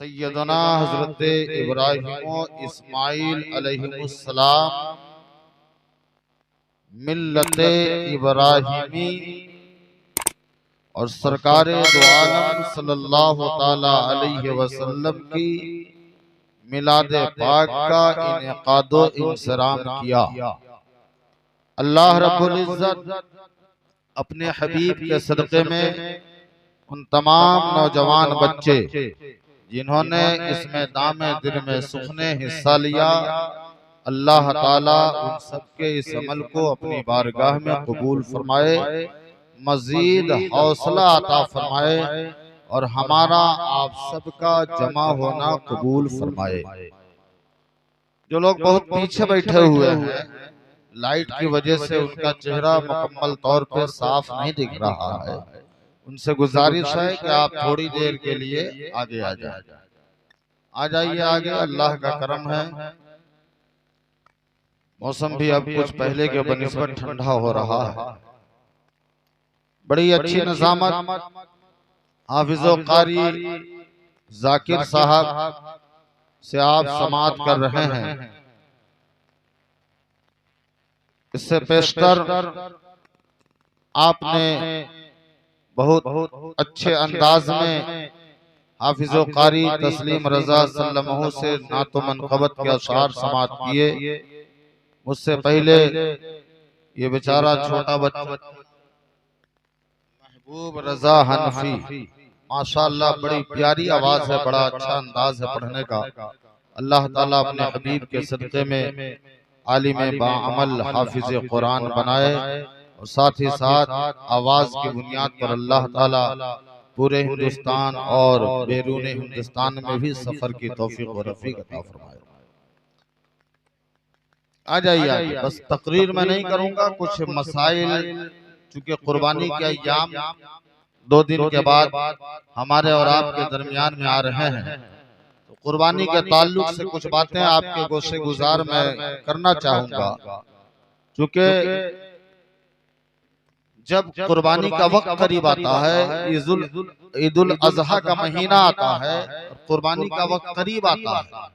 सैयदना हजरत इब्राहिम इस्माइल अलैहिमुस्सलाम मिल्लत इब्राहिमी और सरकार दो आलम सल्लल्लाहु ताला अलैहि वसल्लम की मिलाद पाक का इनेकादो इंसराम किया। अल्लाह रब्बुल इज्जत अपने हबीब के सदक़े में उन तमाम नौजवान बच्चे जिन्होंने इस मैदान में दिल में सुखने हिस्सा लिया, अल्लाह ताला उन सबके इस अमल को अपनी बारगाह में कबूल फरमाए, मजीद हौसला अता फरमाए और हमारा आप सबका जमा होना कबूल फरमाए। जो लोग बहुत पीछे बैठे हुए हैं, लाइट की वजह से उनका चेहरा मुकम्मल तौर पर साफ नहीं दिख रहा है, उनसे गुजारिश है कि आप थोड़ी देर के लिए आगे आ जाइए आगे। अल्लाह का करम है, मौसम भी अब कुछ पहले के बनिस्बत ठंडा हो रहा है। बड़ी अच्छी निजामत हाफिज़ो कारी जाकिर साहब से आप समात कर रहे हैं। इससे पेशतर आपने बहुत अच्छे अंदाज में हाफिज़ो कारी तस्लीम रजा सल्लल्लाहु से नातो मनक़बत के अशार समात किए। मुझसे पहले ये बेचारा छोटा बच्चा महबूब रजा हनफी, माशाअल्लाह बड़ी प्यारी आवाज है, बड़ा अच्छा अंदाज है पढ़ने का। अल्लाह ताला अपने हबीब के सदक़े में आलिम बाअमल हाफिज़ कुरान बनाए और साथ ही साथ आवाज की बुनियाद पर अल्लाह ताला पूरे हिंदुस्तान और बैरून हिंदुस्तान में भी सफर की तौफीक और रफीक अता फरमाए। आ जाइए, बस तकरीर में नहीं करूंगा, कुछ मसाइल चूंकि कुर्बानी के अय्याम 2 दिन के बाद हमारे और आपके दरमियान में आ रहे हैं, तो कुर्बानी के ताल्लुक से कुछ बातें आपके गोशे गुजार में करना चाहूंगा। चूंकि जब कुर्बानी का वक्त करीब आता है, ईदुल अजहा का महीना आता है, कुर्बानी का वक्त करीब आता है,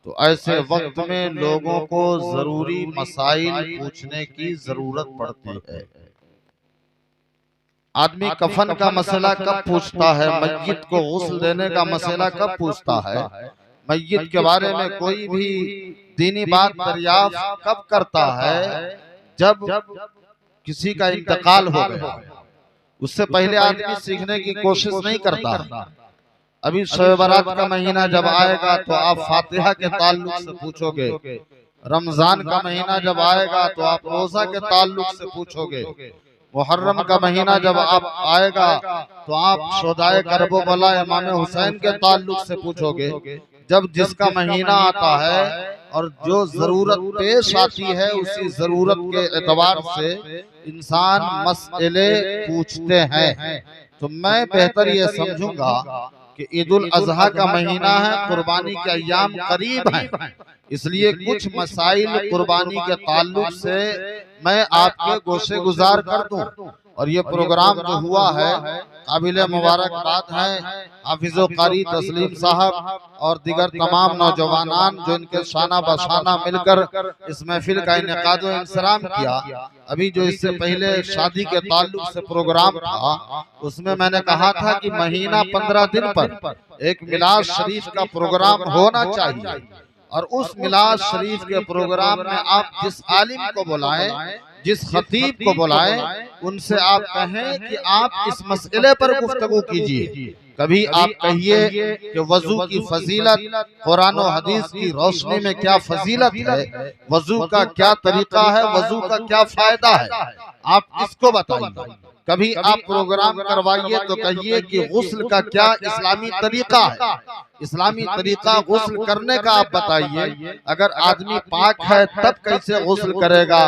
तो ऐसे वक्त में लोगों को जरूरी मसाइल पूछने की जरूरत पड़ती है। आदमी कफन का मसला कब पूछता है, मय्यत को गुस्ल देने का मसला कब पूछता है, मय्यत के बारे में कोई भी दीनी बात दरियाफ्त कब करता है, जब किसी का इंतकाल हो गया। उससे पहले आदमी सीखने की कोशिश नहीं करता। अभी शब बारात का महीना जब आएगा तो आप फातिहा के ताल्लुक से पूछोगे, रमजान का महीना जब आएगा तो आप रोजा के ताल्लुक से पूछोगे, मुहर्रम का महीना जब आप आएगा तो आप शोदाए करबला इमाम हुसैन के ताल्लुक से पूछोगे। जब जिसका महीना आता है और जो जरूरत पेश आती है, उसी जरूरत के एतबार से इंसान मसले पूछते हैं। तो मैं बेहतर ये समझूंगा कि ईदुल अजहा का महीना है, कुर्बानी के अय्याम करीब हैं, इसलिए कुछ मसाइल कुर्बानी के ताल्लुक से मैं आपके गोशे गुजार कर दूं। और ये प्रोग्राम जो हुआ है काबिले मुबारकबाद है हाफिज़ो कारी तस्लीम साहब और दिगर तमाम नौजवानान जो इनके शाना बशाना मिलकर इस महफिल का इनेकादो इंसराम किया। अभी जो इससे पहले शादी के ताल्लुक से प्रोग्राम था, उसमें मैंने कहा था कि महीना 15 दिन पर एक मिलाद शरीफ का प्रोग्राम होना चाहिए, और उस मिलाद शरीफ के प्रोग्राम में आप जिस आलिम को बुलाएं, जिस खतीब को बुलाएं, उनसे आप कहें कि आप इस मसले पर गुफ्तगू कीजिए। कभी आप कहिए कि वजू की फजीलत, कुरान और हदीस की रोशनी में क्या फजीलत है, वजू का क्या तरीका है, वजू का क्या फायदा है, आप इसको बताइए। कभी आप प्रोग्राम करवाइए तो कहिए कि गुस्ल का क्या इस्लामी तरीका है, इस्लामी तरीका गुस्ल करने का आप बताइए। अगर आदमी पाक है तब कैसे गुस्ल करेगा,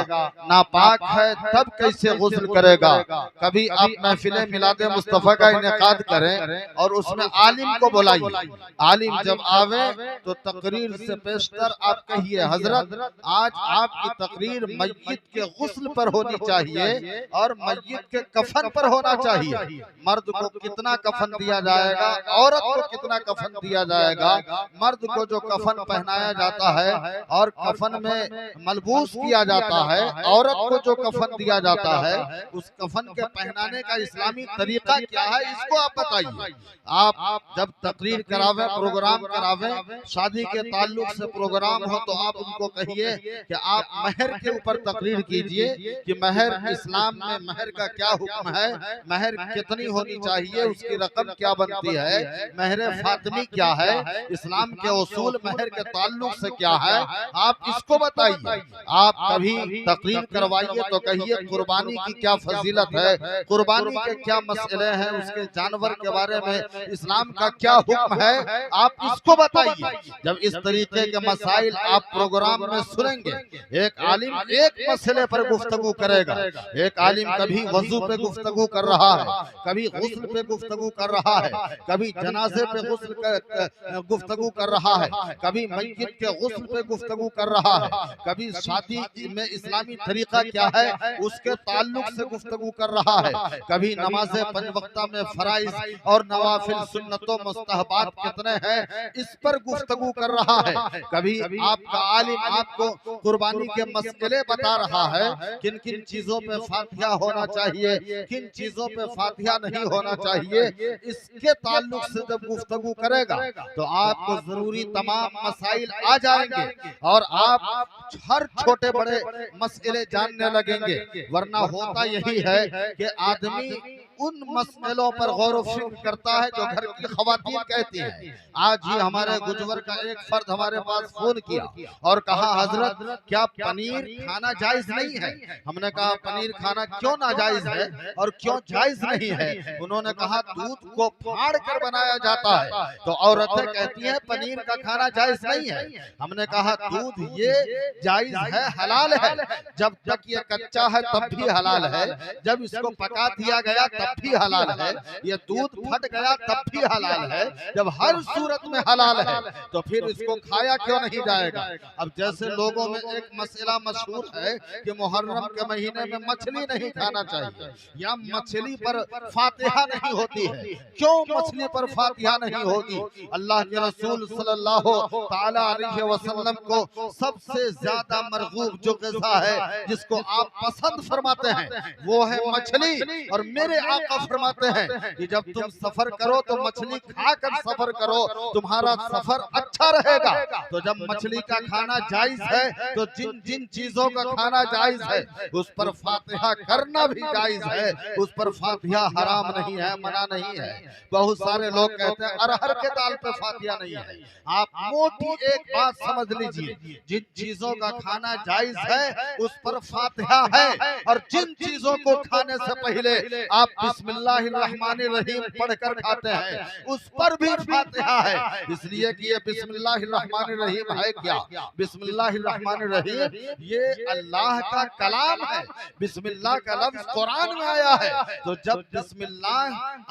नापाक है तब कैसे गुस्ल करेगा। कभी आप महफिल मिलादे मुस्तफा का इनेकाद करें और उसमें आलिम को बुलाइए। आलिम जब आवे तो तकरीर से पेशतर आप कहिए, हजरत आज आपकी तकरीर मय्यत के गुस्ल पर होनी चाहिए और मय्यत के कफन पर होना चाहिए। मर्द को कितना कफन दिया जाएगा, औरत को कितना कफन दिया जाएगा। मर्द को जो कफन पहनाया जाता है और कफन में मलबूस किया जाता है, औरत को जो कफन दिया जाता है, उस कफन के पहनाने का इस्लामी तरीका क्या है, इसको आप बताइए। आप जब तकरीर करावे, प्रोग्राम करावे, शादी के ताल्लुक से प्रोग्राम हो, तो आप उनको कहिए कि आप महर के ऊपर तकरीर कीजिए कि महर इस्लाम में महर का क्या हुक्म है, महर कितनी होनी चाहिए, उसकी रकम क्या बनती है, महर फातिमी क्या है, इस्लाम के उसूल महर के ताल्लुक से क्या है, आप इसको बताइए। आप कभी तकरीर करवाइए तो कहिए कुर्बानी की क्या फजीलत है, कुर्बानी के क्या मसले हैं, उसके जानवर के बारे में इस्लाम का क्या हुक्म है, आप इसको बताइए। जब इस तरीके के मसाइल आप प्रोग्राम में सुनेंगे, एक आलिम एक मसले पर गुफ्तगू करेगा। एक आलिम कभी वजू पे गुफ्तगू कर रहा है, कभी गुस्ल पे गुफ्तगू कर रहा है, कभी जनाजे पे गुफ्तगू कर रहा है, कभी मस्जिद के गुस्ल पे गुफ्तगू कर रहा है, कभी शादी में इस्लामी तरीका क्या है उसके ताल्लुक से गुफ्तगू कर रहा है, कभी नमाज़े पंज वक्ता में फराइज और नवाफिल सुन्नतों मुस्तहबात कितने हैं इस पर गुफ्तगू कर रहा है, कभी आपका आलिम आपको कुर्बानी के मसले बता रहा है, किन किन चीजों पे फातिहा होना चाहिए, किन चीजों पे फातिहा नहीं होना चाहिए, इसके ताल्लुक से जब गुफ्तगू करेगा तो आपको जरूरी तमाम मसाइल आ जाएंगे और आप हर छोटे बड़े मसले जानने लगेंगे। वरना होता यही है कि आदमी उन मसलों पर गौर फिक्र करता है जो घर की खवातीन कहती हैं। आज ही हमारे गुजवर का एक फर्द हमारे पास फोन किया और कहा, हजरत क्या पनीर खाना जायज नहीं है? हमने कहा पनीर खाना क्यों नाजायज है और क्यों जायज नहीं है? उन्होंने कहा दूध को फाड़ कर बनाया जाता है तो औरतें कहती हैं पनीर का खाना जायज नहीं है। हमने कहा दूध ये जायज है, हलाल है, जब तक ये कच्चा है तब भी हलाल है, जब इसको पका दिया गया तब भी हलाल है, ये दूध फट गया तब भी हलाल है, जब हर सूरत में हलाल है तो फिर इसको खाया क्यों नहीं जाएगा? अब जैसे लोगों में एक मसला मशहूर है कि मुहर्रम के महीने में मछली नहीं खाना चाहिए या मछली पर फातिहा नहीं होती है, क्यों मछली पर फातिहा नहीं होगी? अल्लाह के रसूल सल्लल्लाहु ताला अलैहि वसल्लम को सबसे ज्यादा मरगूब जो ग़िज़ा है जिसको आप पसंद फरमाते हैं वो है मछली, और मेरे आका फरमाते हैं कि जब तुम सफर करो तो मछली खाकर सफर करो, तुम्हारा सफर अच्छा रहेगा। तो जब मछली का खाना जायज है तो जिन जिन चीजों का खाना जायज है उस पर फातिहा करना भी जायज है, उस पर फातिहा हराम नहीं है, मना नहीं है। बहुत सारे लोग कहते हैं अरहर के दाल पे फातिहा नहीं है। आप मोटी एक बात समझ लीजिए, जिन चीजों का खाना जायज है उस पर फातिहा है, और जिन चीजों को खाने से पहले आप बिस्मिल्लाहिर्रहमानिर्रहीम पढ़कर खाते हैं उस पर भी फातिहा है। इसलिए कि ये बिस्मिल्लाहिर्रहमानिर्रहीम है क्या? बिस्मिल्लाहिर्रहमानिर्रहीम ये अल्लाह का कलाम है, बिस्मिल्लाह का लफ्ज कुरान में आया है। तो जब बिस्मिल्लाह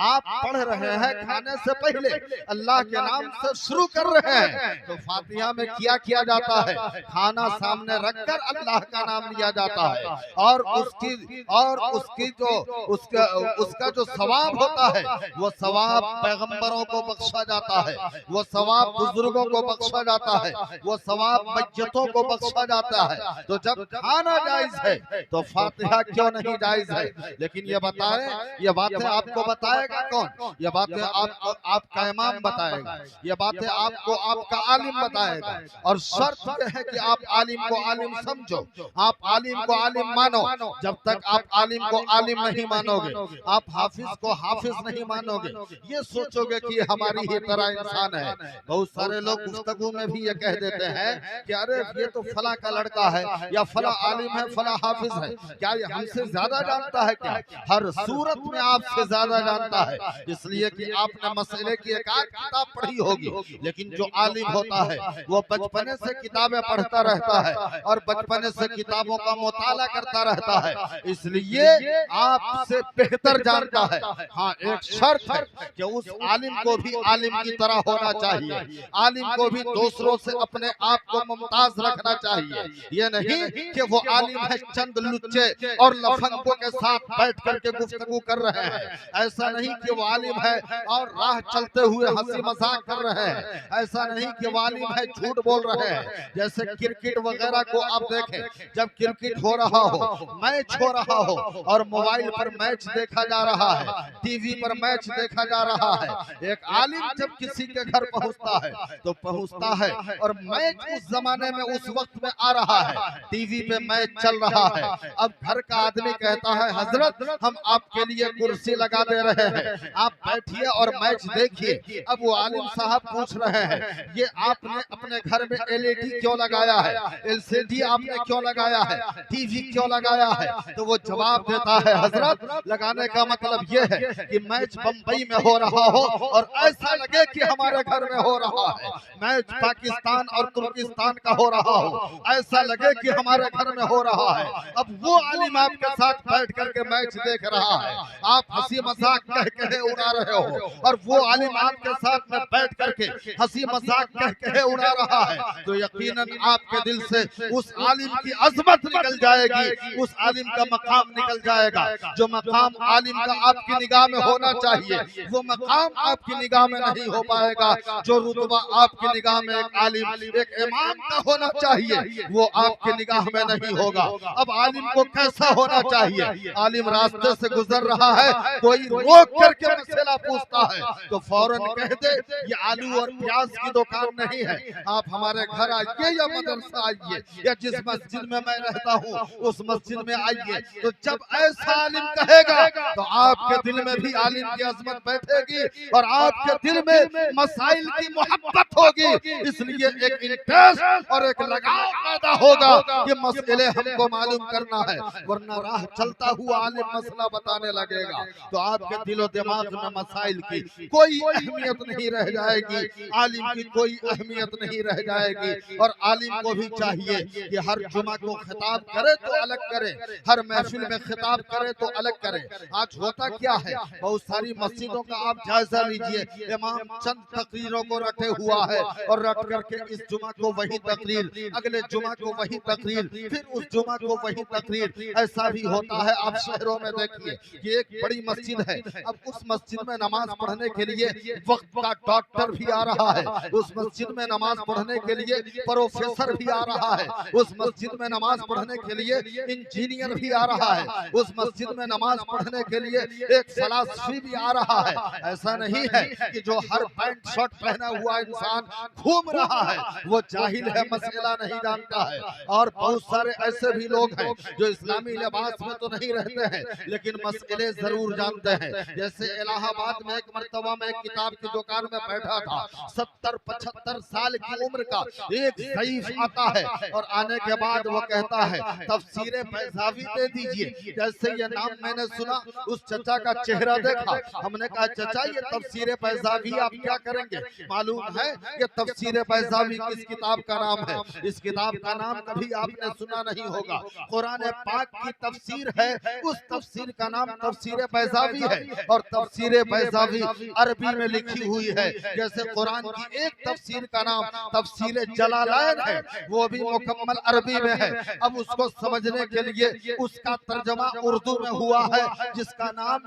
आप पढ़ रहे हैं खाने से पहले अल्लाह के नाम से शुरू कर रहे हैं तो फातिहा में क्या किया जाता है? खाना सामने रखकर अल्लाह का नाम लिया जाता है और उसकी जो उसका जो सवाब होता है वो सवाब पैगंबरों को बख्शा जाता है, वो सवाब बुजुर्गों को बख्शा जाता है, वो सवाब मैयतों को बख्शा जाता है। तो जब खाना जायज है तो फातिहा क्यों नहीं जायज है? लेकिन ये बताएं, ये बातें आपको बताएगा कौन? ये बातें आपका इमाम बताएगा, ये बातें आपको आपका आलिम बताएगा। और शर्त यह है कि आप आलिम को आलिम समझो, आप आलिम को आलिम मानो। जब तक आप आलिम को आलिम नहीं मानोगे, आप हाफिज को हाफिज नहीं मानोगे, ये सोचोगे कि हमारी ही तरह इंसान है। बहुत सारे लोग गुफ्तगू में भी ये कह देते हैं कि अरे ये तो फला का लड़का है या फला आलिम है, फला हाफिज है, क्या ये हमसे ज्यादा जानता है क्या? हर सूरत में आपसे ज्यादा जानता है, इसलिए कि आपने मसले की एक आध किताब पढ़ी होगी। लेकिन जो आलिम होता है वो बचपने से किताबें पढ़ता रहता है और बचपने से किताबों का मुताला करता रहता है, इसलिए आपसे बेहतर जानता है। हाँ, एक शर्त है कि उस आलिम को भी आलिम की तरह होना चाहिए, आलिम आलिम को भी दूसरों से अपने आप को मुमताज रखना चाहिए। ये नहीं कि वो आलिम है चंद लुच्चे और लफंगों के साथ बैठ करके गुफ्तगू कर रहे हैं। ऐसा नहीं कि वो आलिम है और राह चलते हुए हंसी मजाक कर रहे हैं। ऐसा नहीं कि वो आलिम है झूठ बोल रहे हैं। जैसे क्रिकेट वगैरह को आप देखें, जब क्रिकेट हो रहा हो, मैच हो रहा हो और मोबाइल पर मैच देखा जा रहा है, टीवी पर मैच देखा जा रहा है, एक आलिम जब किसी के घर पहुंचता है तो पहुंचता है और मैच उस जमाने में उस वक्त में आ रहा है, टीवी पे मैच चल रहा है। अब घर का आदमी कहता है हजरत हम आपके लिए कुर्सी लगा दे रहे हैं, आप बैठिए और मैच देखिए। अब वो आलिम साहब पूछ रहे हैं ये आपने अपने घर में एलईडी क्यों लगाया है, एलसीडी आपने क्यों लगाया है, टीवी क्यों लगाया है? तो वो जवाब देता है हजरत लगाने का मतलब ये है कि मैच बंबई में हो रहा हो और ऐसा लगे कि हमारे घर में हो रहा है। मैच पाकिस्तान और तुर्किस्तान का हो रहा हो, ऐसा लगे कि हमारे घर में हो रहा है। अब वो आलिम आपके साथ बैठ करके मैच देख रहा है, आप हंसी मजाक कह कहे उड़ा रहे हो और वो आलिम आपके साथ में बैठ करके हंसी मजाक कह कहे उड़ा रहा है, तो यकीनन आपके दिल से उस आलिम की अजमत निकल जाएगी, उस आलिम का मकाम निकल जाएगा। जो मकाम आलिम का आपकी निगाह में होना चाहिए वो मकाम आपकी निगाह में नहीं हो पाएगा। जो रुतबा आपकी निगाह में एक आलिम एक इमाम का होना चाहिए वो आपकी निगाह में नहीं होगा। अब आलिम को कैसा होना चाहिए? आलिम रास्ते से गुजर रहा है, कोई रोक करके मसला पूछता है तो फौरन कह दे ये आलू और प्याज की दुकान नहीं है, आप हमारे घर आइए या मदरसा आइए या जिस मस्जिद में मैं रहता हूँ उस मस्जिद में आइए। तो जब ऐसा आलिम कहेगा तो आपके दिल में भी आलिम की अजमत बैठेगी और आपके दिल में मसाइल की मोहब्बत होगी। इसलिए एक इंटरेस्ट और एक लगाव पैदा होगा कि मसले हमको मालूम करना है, वरना राह चलता हुआ आलिम मसला बताने लगेगा तो आपके दिलो दिमाग में मसाइल की कोई अहमियत नहीं रह जाएगी, आलिम की कोई अहमियत नहीं रह जाएगी। और आलिम को भी चाहिए कि हर जुमा को खिताब करे तो अलग करे, हर महफिल में खिताब करे तो अलग करे। आज होता क्या है, बहुत सारी मस्जिदों का आप जायजा लीजिए, इमाम चंद तकरीरों को रखे हुआ है और रख करके इस जुमा को वही तकरीर, अगले जुमा को वही तकरीर, फिर उस जुमा को वही तकरीर। ऐसा भी होता है आप शहरों में देखिए कि एक बड़ी मस्जिद है, अब उस मस्जिद में नमाज पढ़ने के लिए वक्त का डॉक्टर भी आ रहा है, उस मस्जिद में नमाज पढ़ने के लिए प्रोफेसर भी आ रहा है, उस मस्जिद में नमाज पढ़ने के लिए इंजीनियर भी आ रहा है, उस मस्जिद में नमाज पढ़ने के लिए एक फलासफी भी आ रहा है। ऐसा नहीं है कि जो हर पैंट शर्ट पहना हुआ इंसान घूम रहा है वो जाहिल है, मसला नहीं जानता है। और बहुत सारे ऐसे भी लोग हैं जो इस्लामी लिबास में तो नहीं रहते हैं लेकिन मसले जरूर जानते हैं। जैसे इलाहाबाद में एक मर्तबा में एक किताब की दुकान में बैठा था, 70-75 साल की उम्र का एक ज़ईफ आता है और आने के बाद वो कहता है तफसीरे बैज़ावी दे दीजिए। जैसे ये नाम मैंने सुना उस चचा का चेहरा देखा, हमने कहा चचा ये तफसीरे बैज़ावी आप क्या करेंगे? मालूम है ये तफसीरे बैज़ावी किस किताब का नाम है? इस किताब का नाम कभी आपने सुना नहीं होगा। कुरान पाक की तफसीर है, उस तफसीर का नाम तफसीरे बैज़ावी है और तफसीरे बैज़ावी अरबी में लिखी हुई है। जैसे कुरान की एक तफसीर का नाम तफसीरे जलालैन है, वो भी मुकम्मल अरबी में है। अब उसको समझने के लिए उसका तर्जमा उर्दू में हुआ है जिसका नाम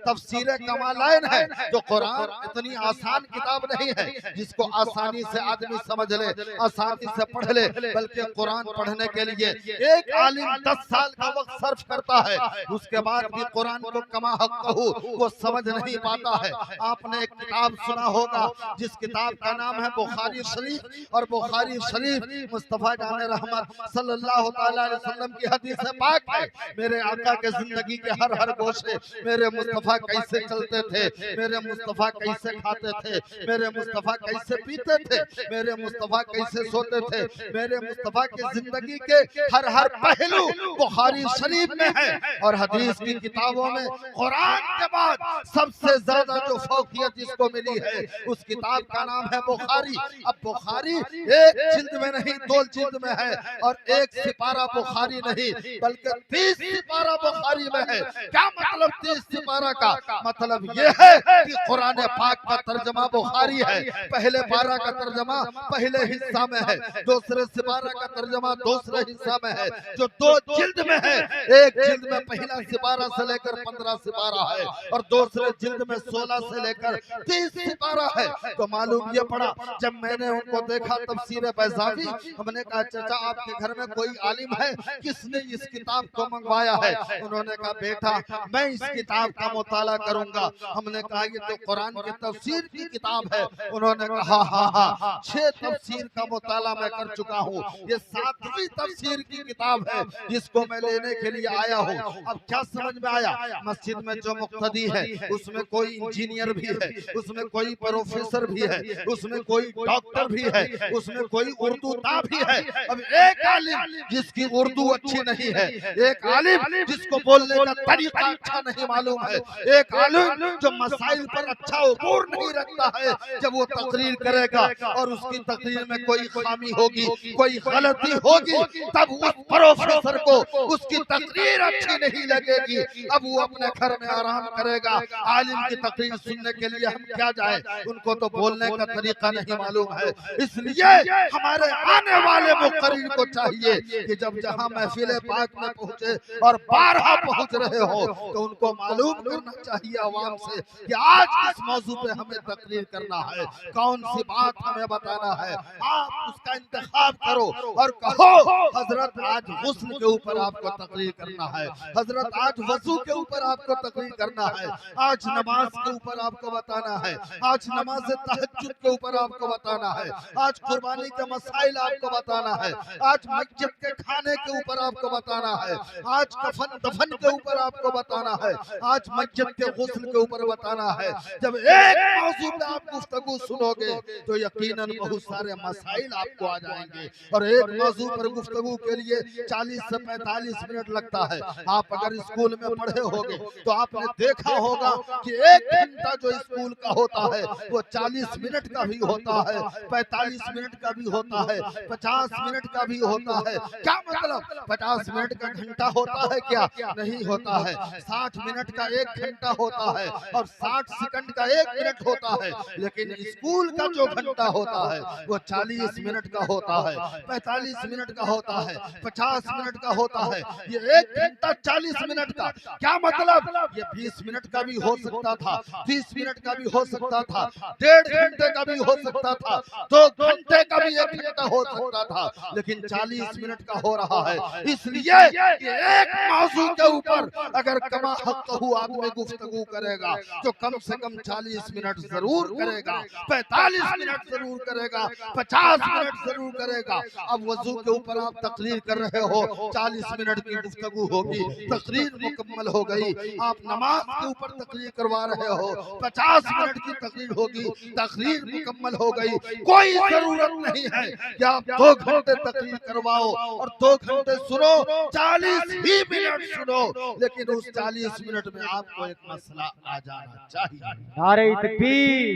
तफसीरे कमालैन है। जो कुरान इतनी आसान किताब नहीं है जिसको आसानी से आदमी समझ ले, आसानी से पढ़ ले, बल्कि कुरान पढ़ने के लिए एक आलिम 10 साल का वक्त सर्फ करता है, उसके बाद भी कुरान को कमा हक़्क़हू वो समझ नहीं पाता है। आपने एक किताब सुना होगा जिस किताब का नाम है बुखारी शरीफ, और बुखारी शरीफ मुस्तफा जान रहमत सल्लल्लाहु अलैहि वसल्लम की हदीस पाक है। मेरे आका के जिंदगी के हर गोशे, मेरे मुस्तफा कैसे चलते थे, मेरे मुस्तफा कैसे खाते थे, मेरे मुस्तफा कैसे पीते थे, मेरे मुस्तफा कैसे सोते थे, मेरे मुस्तफा की जिंदगी के हर पहलू बुखारी शरीफ में है। और हदीस की किताबों में कुरान के बाद सबसे ज्यादा जो फौकियत इसको मिली है उस किताब का नाम है बुखारी। अब बुखारी एक जिल्द में नहीं 2 जिल्द में है और एक सिपारा बुखारी नहीं बल्कि 30 सिपारा बुखारी में है। क्या मतलब 30 सिपारा का? मतलब ये है कि कुरान पाक का तर्जमा बुखारी है, पहले पारा का तर्जमा पहले हिस्सा में है, दूसरे सिपारा का तर्जमा दूसरे हिस्सा में है, जो 2 जिल्द में है। एक जिल्द में पहला सिपारा से लेकर 15 सिपारा है और दूसरे जिल्द में 16 से लेकर 30 सिपारा है। तो मालूम ये पड़ा, जब मैंने उनको देखा तफसीर बैज़ावी, हमने कहा चाचा आपके घर में कोई आलिम है, किसने इस किताब को मंगवाया है? उन्होंने कहा बेटा मैं इस किताब का मुताला करूंगा। हमने कहा ये तो कुरान की तफसीर की किताब है। उन्होंने कहा हाँ 6 तफसीर का मुताला मैं कर चुका हूँ, ये 7वीं तफसीर की किताब है, इसको मैं लेने के लिए आया हूँ। अब क्या समझ में आया? मस्जिद में जो मुक्तदी है उसमें कोई इंजीनियर भी है, उसमें कोई प्रोफेसर भी है, उसमें कोई डॉक्टर भी है, उसमें कोई उर्दू ता भी है। अब एक आलिम जिसकी उर्दू अच्छी नहीं है, एक आलिम जिसको बोलने का तरीका अच्छा नहीं मालूम है, एक आलिम जो मसाइल पर अच्छा उबूर नहीं रखता है, जब वो तकरीर करेगा और उसकी तकरीर में कोई खामी होगी, कोई गलती होगी, तब उस प्रोफेसर को उसकी तकरीर अच्छी नहीं लगेगी। अब वो अपने घर में आराम करेगा। आलिम की तकरीर सुनने के लिए हम क्या जाए? उनको तो बोलने का तरीका नहीं मालूम है। इसलिए हमारे आने वाले मुक़र्रिर को चाहिए कि जब जहां महफिल पाक में पहुंचे और 12 पहुंच रहे हो तो उनको मालूम करना चाहिए आवाम से कि आज किस मौजू पे हमें तकरीर करना है, कौन सी बात हमें बताना है। आप उसका इंतखाब करो और कहो हजरत आज गुस्ल के ऊपर आपको तकरीर करना है, हजरत आज वजू के ऊपर आपको तकरीर करना है, आज नमाज के ऊपर आपको बताना है, आज नमाज तहज्जुद के ऊपर आपको बताना है, आज कुर्बानी के मसाइल आपको बताना है, आज मस्जिद के खाने के ऊपर आपको बताना है, आज कफन दफन के ऊपर आपको बताना है, आज मस्जिद के गुस्ल के ऊपर बताना है। जब एक मौजू पे आप गुफ्तगू सुनोगे तो यकीनन बहुत सारे मसाइल आपको आ जाएंगे और एक मौजू पर गुफ्तगू के लिए 40 से 45 मिनट लगता है। आप अगर स्कूल में पढ़े होंगे तो आपने देखा होगा कि 1 घंटा जो स्कूल का होता है वो 40 मिनट का भी होता है, 45 मिनट का भी होता है, 50 मिनट का भी होता है। क्या मतलब 50 मिनट का घंटा होता है? क्या नहीं होता है। 60 मिनट का 1 घंटा होता है और 60 सेकंड का 1 मिनट होता है। लेकिन स्कूल का जो घंटा होता है वो 40 मिनट का होता है, 45 मिनट का होता है, 50 मिनट का होता है। ये 1 घंटा 40 मिनट का क्या मतलब? ये 20 मिनट का भी हो सकता था, 30 मिनट का भी हो सकता था, 1.5 घंटे का भी हो सकता था, 2 घंटे का भी 1 घंटा हो सकता था, लेकिन 40 मिनट का हो रहा है। इसलिए एक मौजू के ऊपर अगर कमा हक़्क़हू आदमी गुफ्तगू करेगा तो कम से कम 40 मिनट जरूर करेगा, 45 मिनट जरूर करेगा, 50 मिनट जरूर करेगा। अब वजू के ऊपर आप तकरीर कर रहे हो, 40 मिनट की गुफ्तगू होगी, तकरीर मुकम्मल हो गई। आप नमाज के ऊपर तकरीर करवा रहे हो, 50 मिनट की तकरीर होगी, तकरीर मुकम्मल हो गई। कोई जरूरत नहीं है कि आप 2 घंटे तकरीर करवाओ और 2 घंटे सुनो, 40 ही मिनट सुनो, लेकिन उस 40 मिनट में आपको एक मसला आ जाना चाहिए। नारे तकबीर,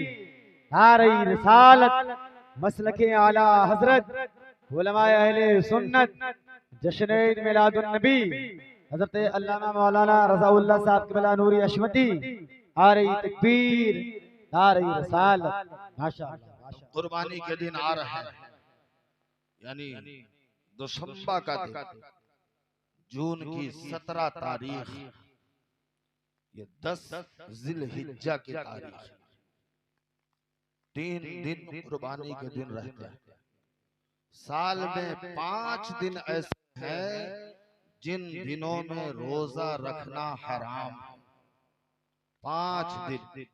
नारे रिसालत, मसलके आला हजरत, उलमाए अहले सुन्नत, जश्न ईद मिलादुन नबी हजरत अल्लामा मौलाना रज़ाउल्लाह साहब क़िबला नूरी अशमती। नारे तकबीर, नारे रिसालत। माशाअल्लाह। कुर्बानी के दिन आ रहे हैं, यानी दुशंबा का दिन, जून की 17 तारीख, ये 10 जिलहिज्जा की तारीख, 3 दिन कुर्बानी के दिन रहते हैं। साल में 5 दिन ऐसे हैं जिन दिनों में रोजा रखना हराम। 5 दिन,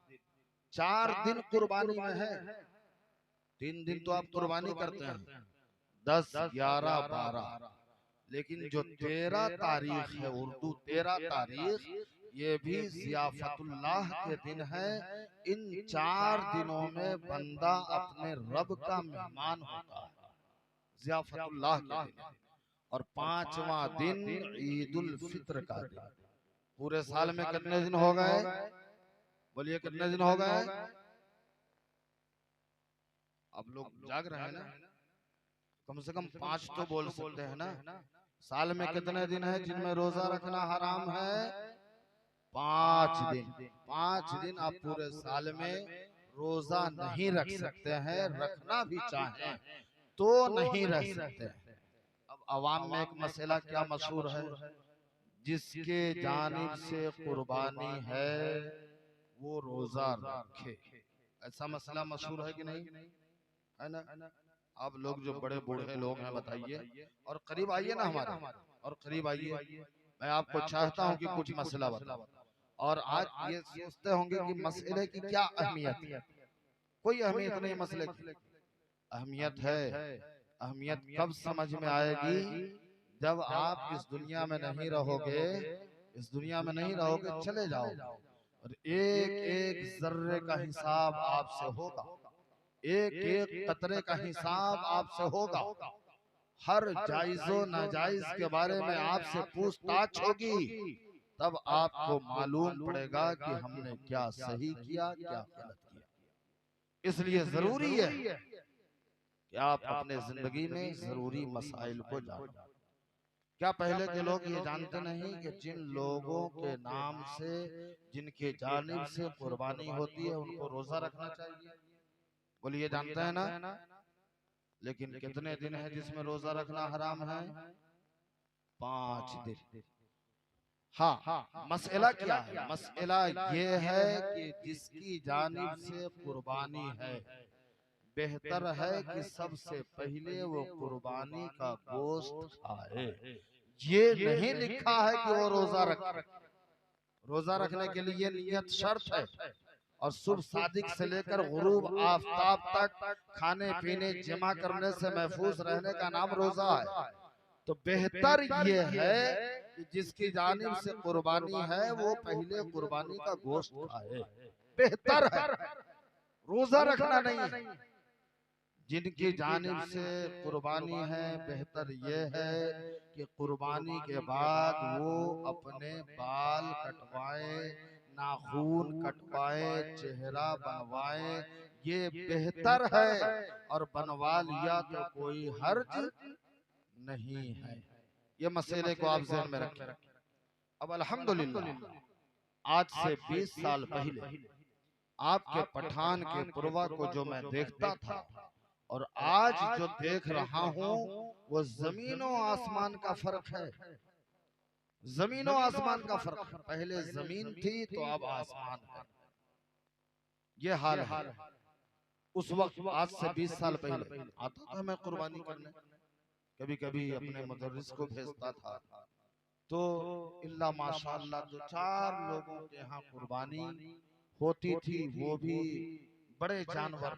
4 दिन कुर्बानी में है, 3 दिन तो आप कुर्बानी करते हैं, 10, 11, 12, लेकिन जो 13 तारीख है उर्दू 13 तारीख, ये भी ज़ियाफ़तुल्लाह के दिन है। इन 4 दिनों में बंदा अपने रब का मेहमान होता है, ज़ियाफ़तुल्लाह के दिन। और 5वां दिन ईदुल फित्र का दिन। पूरे साल में कितने दिन हो गए? बोलिए कितने दिन हो गए? अब लोग जाग रहे हैं ना, कम से कम 5 तो बोल सकते हैं ना। साल में कितने दिन है जिनमें रोजा रखना हराम है? 5 दिन। 5 दिन आप पूरे साल में रोजा नहीं रख सकते हैं, रखना भी चाहें तो नहीं रह सकते। अब अवाम में एक मसला क्या मशहूर है, जिसके जानिब से कुर्बानी है वो रोजा रखे, ऐसा मसला मशहूर है कि नहीं, है ना। आप लोग जो बड़े बूढ़े लोग हैं बताइए, और करीब आइए ना हमारे, और करीब आइए, मैं आपको चाहता हूं कि कुछ मसला बताओ। और आज ये सोचते होंगे कि मसले की क्या अहमियत है, कोई अहमियत नहीं मसले की। अहमियत है, अहमियत कब समझ में आएगी, जब आप इस दुनिया में नहीं रहोगे, इस दुनिया में नहीं रहोगे, चले जाओ, और एक एक जर्रे का हिसाब आपसे होगा, एक एक कतरे का हिसाब आपसे होगा, हर जायजो नाजायज के बारे में आपसे पूछताछ होगी, तब आपको मालूम पड़ेगा कि हमने क्या सही किया क्या गलत किया। इसलिए जरूरी है कि आप अपने जिंदगी में जरूरी मसाइल को जानो। क्या पहले के लोग ये जानते नहीं कि जिन लोगों के नाम से, जिनके जानिब से कुर्बानी होती है, उनको रोजा रखना चाहिए? बोलिए, जानते हैं ना। लेकिन कितने दिन है जिसमें रोजा रखना हराम है? 5 दिन। हाँ, मसला क्या है? मसला ये है कि जिसकी जानिब से कुर्बानी है, बेहतर है कि सबसे पहले वो कुर्बानी का गोश्त खाए। ये नहीं लिखा है कि वो रोजा रखे। रोजा रखने के लिए नियत शर्त है, और सुबह सादिक से लेकर गुरूब आफताब तक खाने पीने जमा करने से महफूज रहने का नाम रोजा है। तो बेहतर ये है कि जिसकी जानिब से कुर्बानी है वो पहले कुर्बानी का गोश्त खाए, बेहतर है, रोजा रखना नहीं है। जिनकी जानिब से कुर्बानी है, बेहतर ये है कि कुर्बानी के बाद वो अपने बाल कटवाए, नाखून कटवाए, चेहरा बनवाए, ये बेहतर है, और बनवा लिया तो कोई हर्ज नहीं है। ये मसले को आप ज़हन में रखें। अब अल्हम्दुलिल्लाह आज से 20 साल पहले आपके पठान के पुरवा को जो मैं देखता था और आज जो देख रहा हूँ, वो जमीनों आसमान का फर्क है, जमीनों आसमान का फर्क है। पहले जमीन थी तो अब आसमान है, ये हाल है। उस वक्त आज से 20 साल पहले आता था मैं कुर्बानी करने, कभी कभी अपने मुदर्रिस को भेजता था, तो इल्ला माशाअल्लाह 2-4 लोगों के यहाँ कुर्बानी होती थी, वो भी बड़े जानवर,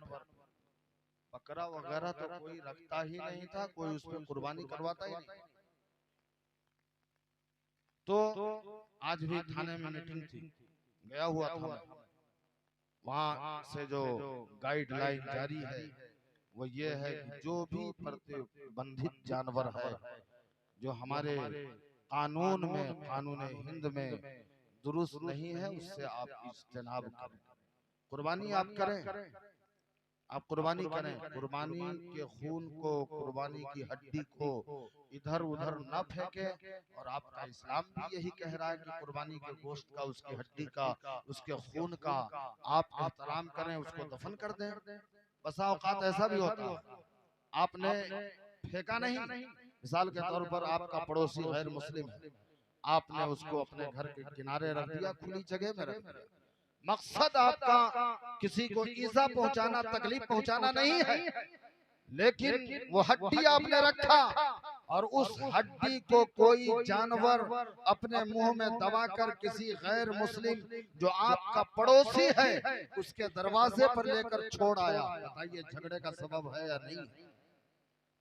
बकरा वगैरह तो कोई रखता ही नहीं था, कोई उसमें कुर्बानी करवाता ही नहीं। तो आज भी थाने में मीटिंग थी, गया हुआ था मैं, वहां से जो गाइडलाइन जारी है वो ये है कि जो भी प्रतिबंधित जानवर है जो हमारे कानून में, कानून हिंद में दुरुस्त नहीं है, उससे आप इज्तनाब करें। कुर्बानी आप करें, आप कुर्बानी करें, कुर्बानी के खून को, कुर्बानी की हड्डी को इधर उधर न फेंके। और आपका इस्लाम भी यही कह रहा है कि कुर्बानी के गोश्त का, उसकी हड्डी का, उसके खून का आप एहतराम करें, उसको दफन कर दें। बसा औकात ऐसा भी होता है, आपने फेंका नहीं, मिसाल के तौर पर आपका पड़ोसी गैर मुस्लिम है, आपने उसको अपने घर के किनारे रख दिया, खुली जगह में रख दिया। मकसद आपका किसी को ईजा पहुंचाना, तकलीफ पहुंचाना नहीं है, लेकिन वो हड्डी आपने रखा और उस हड्डी को कोई जानवर अपने मुंह में दबाकर किसी गैर मुस्लिम जो आपका पड़ोसी है उसके दरवाजे पर लेकर छोड़ आया, बताइए झगड़े का सबब है या नहीं?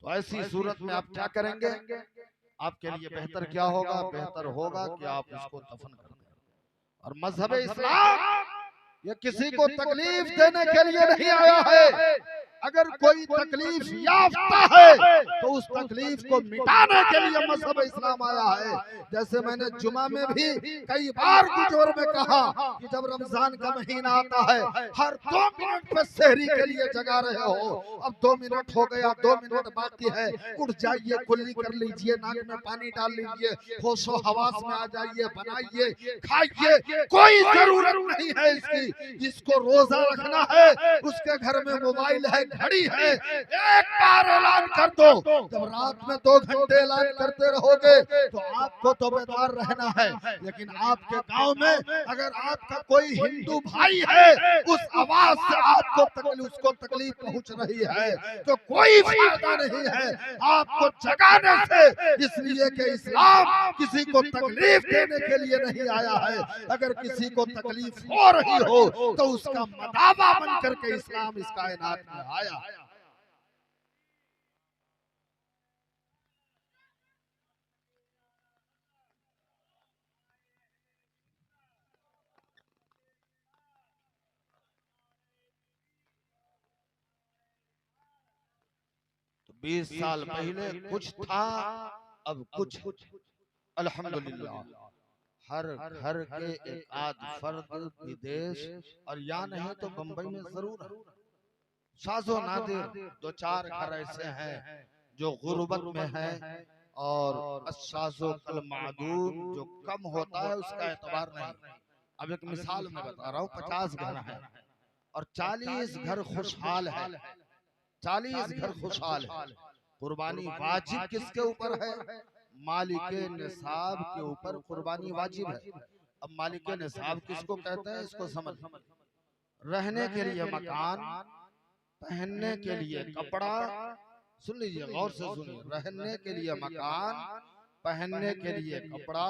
तो ऐसी सूरत में आप क्या करेंगे? आपके लिए बेहतर क्या होगा? बेहतर होगा कि आप इसको दफन कर दें। और मजहब इस्लाम ये किसी को तकलीफ देने के लिए नहीं आया है, अगर कोई तकलीफ याफ्ता है तो उस तकलीफ को मिटाने के लिए मजहब इस्लाम आया है। जैसे मैंने जुमा में भी कई बार गुजर में कहा कि जब रमजान का महीना आता है हर 2 मिनट पे सहरी के लिए जगा रहे हो, अब 2 मिनट हो गया, 2 मिनट बाकी है, उठ जाइए, कुल्ली कर लीजिए, नाक में पानी डाल लीजिए, होशो हवास में आ जाइए, बनाइए, खाइए, कोई जरूरत नहीं है इसकी। जिसको रोजा रखना है उसके घर में मोबाइल है, घड़ी है, एक बार ऐलान कर दो। जब रात में 2 घंटे ऐलान करते रहोगे तो आपको तो बेदार रहना है, लेकिन आपके गांव में अगर आपका कोई हिंदू भाई है उस आवाज से आपको उसको तकलीफ पहुंच रही है तो कोई फायदा नहीं है आपको जगाने से, इसलिए कि इस्लाम किसी को तकलीफ देने के लिए नहीं आया है। अगर किसी को तकलीफ हो रही हो तो उसका मदावा बन करके इस्लाम इस कायनात में आया। 20 साल पहले कुछ था, अब कुछ। अल्हम्दुलिल्लाह हर घर के एक आध फर्द विदेश और या नहीं तो बंबई में जरूर है। शाज़ो नादिर 2-4 घर ऐसे हैं जो गुर्बत में हैं और अशाज़ो कल मादूद जो कम होता है उसका एतबार नहीं। अब एक मिसाल मैं बता रहा हूँ, 50 घर हैं और 40 घर खुशहाल है, 40 घर खुशहाल है। कुर्बानी वाजिब किसके ऊपर है? मालिके निसाब के ऊपर कुर्बानी वाजिब है। अब मालिके निसाब किसको कहते हैं इसको समझ। रहने के लिए मकान, पहनने के लिए कपड़ा, सुन लीजिए गौर से सुनिए, रहने के लिए मकान, पहनने के लिए कपड़ा,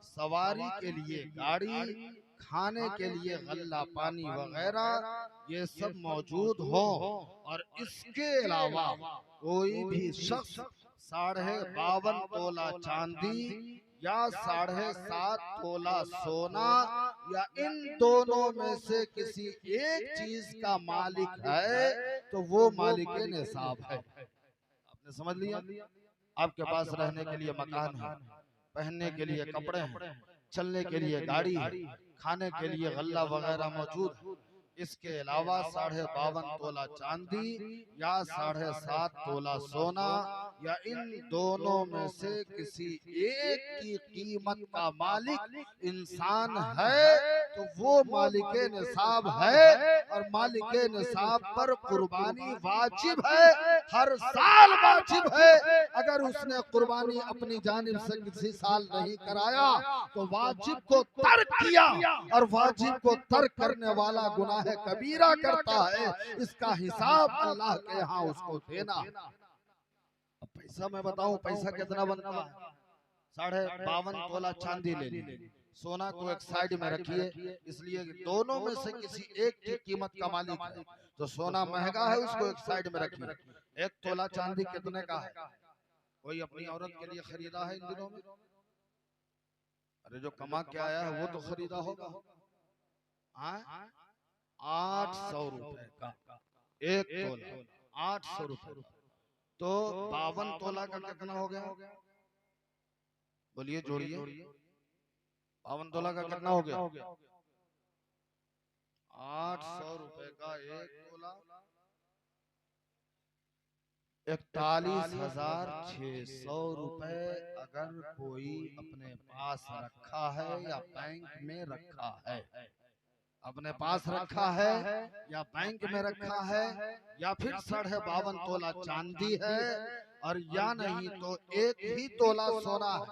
सवारी के लिए गाड़ी, खाने के लिए गल्ला पानी वगैरह ये सब मौजूद हो और इसके अलावा कोई भी शख्स 52.5 तोला चांदी या 7.5 तोला सोना या इन दोनों में से किसी एक चीज का मालिक है तो वो मालिक निसाब है। आपने समझ लिया? आपके पास रहने के लिए मकान है, पहनने के लिए कपड़े हैं, चलने के लिए गाड़ी है, खाने के लिए गल्ला वगैरह मौजूद है, इसके अलावा 52.5 तोला चांदी या 7.5 तोला सोना या इन दोनों में से किसी एक की कीमत का मालिक इंसान है तो वो मालिके निसाब है और मालिके निसाब पर कुर्बानी वाजिब है, हर साल वाजिब है। अगर उसने कुर्बानी अपनी जानिब से किसी साल नहीं कराया तो वाजिब को तर्क किया और वाजिब को तर्क करने वाला गुनाह कबीरा करता है, इसका हिसाब अल्लाह के यहाँ उसको देना। अब पैसा मैं बताऊं पैसा कितना बनता है? 52.5 तोला चांदी ले लीजिए, सोना को एक साइड में रखिए, इसलिए दोनों में से किसी एक की कीमत का मालिक है तो सोना महंगा है उसको एक साइड में रखिए। 1 तोला चांदी कितने का है? कोई अपनी औरत के लिए खरीदा है इन दिनों में? अरे जो कमा के आया है वो तो खरीदा होगा। 800 रुपए का 1 तोला, 800 रुपए। तो 52 तोला का कितना हो गया? बोलिए जोड़िए, 52 तोला का कितना हो गया? 800 रुपए का 1 तोला 41,600 रुपए अगर कोई अपने पास रखा है या बैंक में रखा है, अपने पास रखा है या बैंक में रखा है या फिर 52.5 तोला चांदी है और या नहीं तो 1 ही तोला सोना है।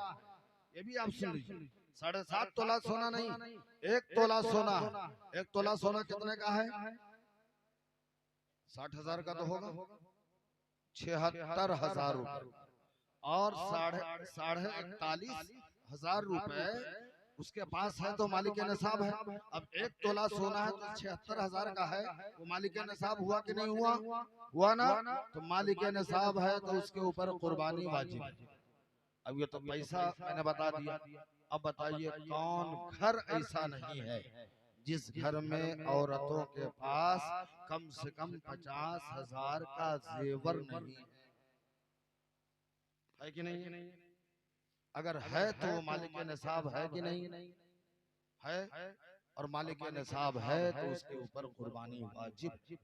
ये भी आप सुन लीजिए, 7.5 तोला सोना नहीं, 1 तोला सोना है। 1 तोला सोना कितने का है? 60,000 का तो होगा, 76,000 रुपए और 41,500 रुपए उसके पास है तो मालिक निसाब है। अब 1 तोला सोना है तो 76,000 का है, वो मालिक निसाब हुआ कि नहीं हुआ? हुआ ना? तो मालिक निसाब है तो उसके ऊपर कुर्बानी वाजिब है। अब ये तो पैसा मैंने बता दिया, अब बताइए कौन घर ऐसा नहीं है जिस घर में औरतों के पास कम से कम 50,000 का जेवर नहीं है कि नहीं? अगर है तो वो मालिक निसाब है कि नहीं है? और मालिक निसाब है तो उसके ऊपर कुर्बानी वाजिब।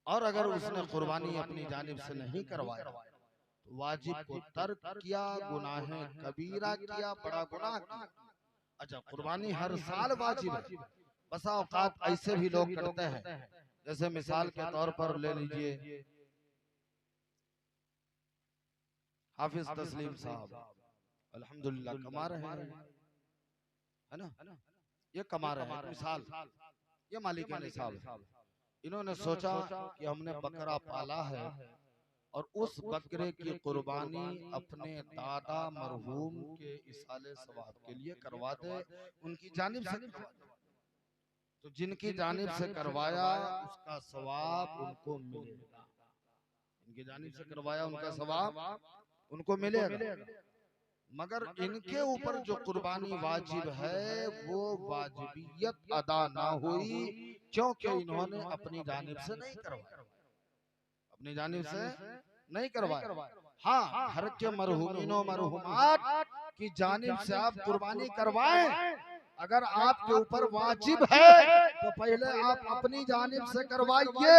और अगर उसने कुर्बानी अपनी जानिब से नहीं करवाया तो वाजिब को तर्क किया, गुनाह कबीरा किया, बड़ा गुनाह किया। अच्छा, कुर्बानी हर साल वाजिब है। बसा औकात ऐसे भी लोग करते हैं, जैसे मिसाल के तौर पर ले लीजिए हाफिज तस्लीम साहब, अल्हम्दुलिल्लाह कमा रहे हैं, है ना, ये कमा रहे हैं। मिसाल, ये मालिक निसाब है। इन्होंने सोचा कि हमने बकरा पाला है और उस बकरे की कुर्बानी अपने दादा मरहूम के इसाले सवाब के लिए करवा दे, उनकी जानिब से करवा दे। तो जिनकी जानिब से करवाया उसका सवाब उनको मिलेगा, इनकी जानिब से करवाया उनका सवाब उनको मिलेगा। मगर इनके ऊपर जो कुर्बानी वाजिब है वो वाजिबियत अदा ना हुई, क्योंकि इन्होंने अपनी जानिब से नहीं करवाया, अपनी जानिब से नहीं करवाया। हाँ, घर के मरहूमीनों मरहूमात की जानिब से आप कुर्बानी करवाएं। अगर आपके ऊपर वाजिब है तो पहले आप अपनी जानिब से करवाइए,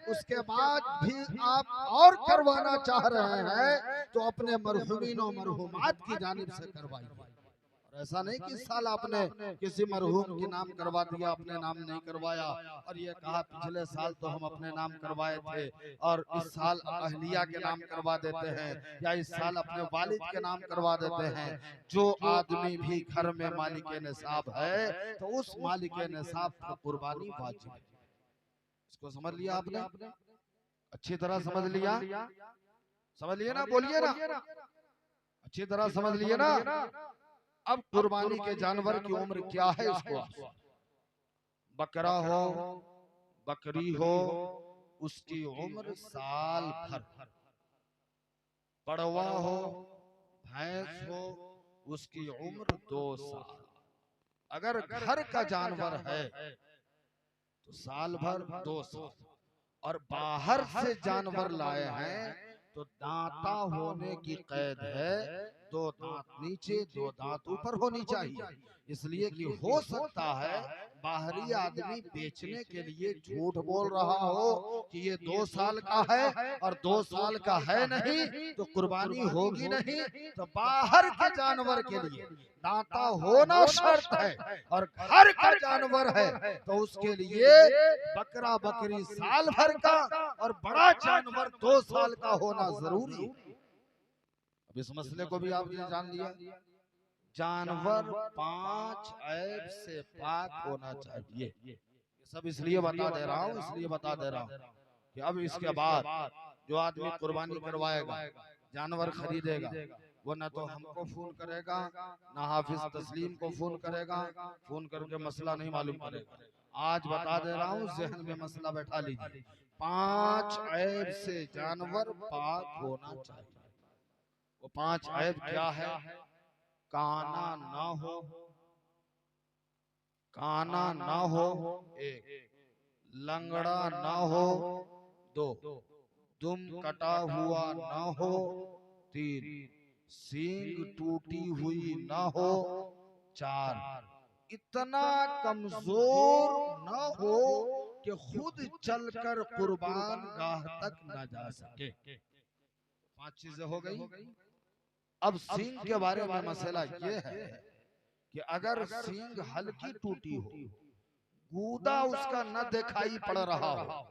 उसके बाद भी आप और करवाना चाह रहे हैं तो अपने मरहूमीनों मरहूमात की जानिब से करवाइए। और ऐसा नहीं कि इस साल आपने किसी मरहूम के नाम करवा दिया, अपने नाम नहीं करवाया, और ये कहा पिछले साल तो हम अपने नाम करवाए थे और इस साल अहलिया के नाम करवा देते हैं, या इस साल अपने वालिद के नाम करवा देते हैं। जो आदमी भी घर में मालिक निसाब है तो उस मालिक निसाब पर कुर्बानी वाजिब है। इसको समझ लिया आपने? अच्छी तरह समझ लिया? समझ लिए ना? बोलिए ना, अच्छी तरह समझ लिए ना? अब कुर्बानी के जानवर की उम्र क्या है इसको, बकरा हो बकरी हो उसकी उम्र साल भर, पड़वा हो भैंस हो उसकी उम्र 2 साल। अगर घर का जानवर है तो साल भर 2 साल, और बाहर से जानवर लाए हैं तो दांता होने की कैद है, 2 दांत नीचे 2 दांत ऊपर होनी चाहिए। इसलिए कि हो सकता है बाहरी आदमी बेचने के लिए झूठ बोल रहा हो कि ये 2 साल का है और 2 साल का है नहीं तो कुर्बानी होगी नहीं। तो बाहर के जानवर के लिए दांता होना शर्त है, और घर का जानवर है तो उसके लिए बकरा बकरी साल भर का और बड़ा जानवर 2 साल का होना जरूरी है। अब इस मसले को भी आपने जान लिया। जानवर 5 ऐब से पाक होना चाहिए। ये सब इसलिए बता दे रहा हूँ, इसलिए बता दे रहा हूँ कि अब इसके बाद जो आदमी कुर्बानी करवाएगा, जानवर खरीदेगा, वो न तो हमको फोन करेगा ना हाफिज तस्लीम को फोन करेगा, फोन करके मसला नहीं मालूम करेगा। आज बता दे रहा हूँ, जहन में मसला बैठा लीजिए। 5 ऐब से जानवर पाक होना चाहिए। वो 5 ऐब क्या है? काना ना हो, काना ना हो 1, लंगड़ा ना हो 2, दुम कटा हुआ ना हो 3, सींग टूटी हुई ना हो 4, इतना कमजोर न हो कि खुद चलकर कुर्बान गाह तक न जा सके। 5 चीजें हो गई। अब सींग के बारे में मसला ये है कि अगर सींग हल्की टूटी हो, गूदा उसका न दिखाई पड़ रहा हो,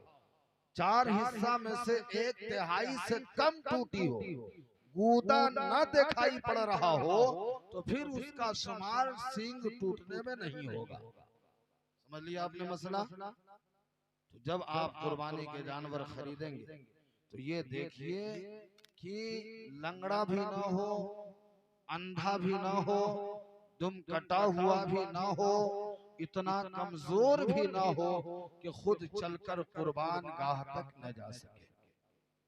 4 हिस्सा में से 1/3 से कम टूटी हो, गूदा न दिखाई पड़ रहा हो, तो फिर उसका शुमार सींग टूटने में नहीं होगा। समझ लिया आपने मसला? तो जब आप कुर्बानी के जानवर खरीदेंगे तो ये देखिए कि लंगड़ा भी ना हो, अंधा भी ना हो, दुम कटा हुआ भी ना हो, इतना कमजोर भी ना हो कि खुद चलकर कुर्बान गाह तक न जा सके।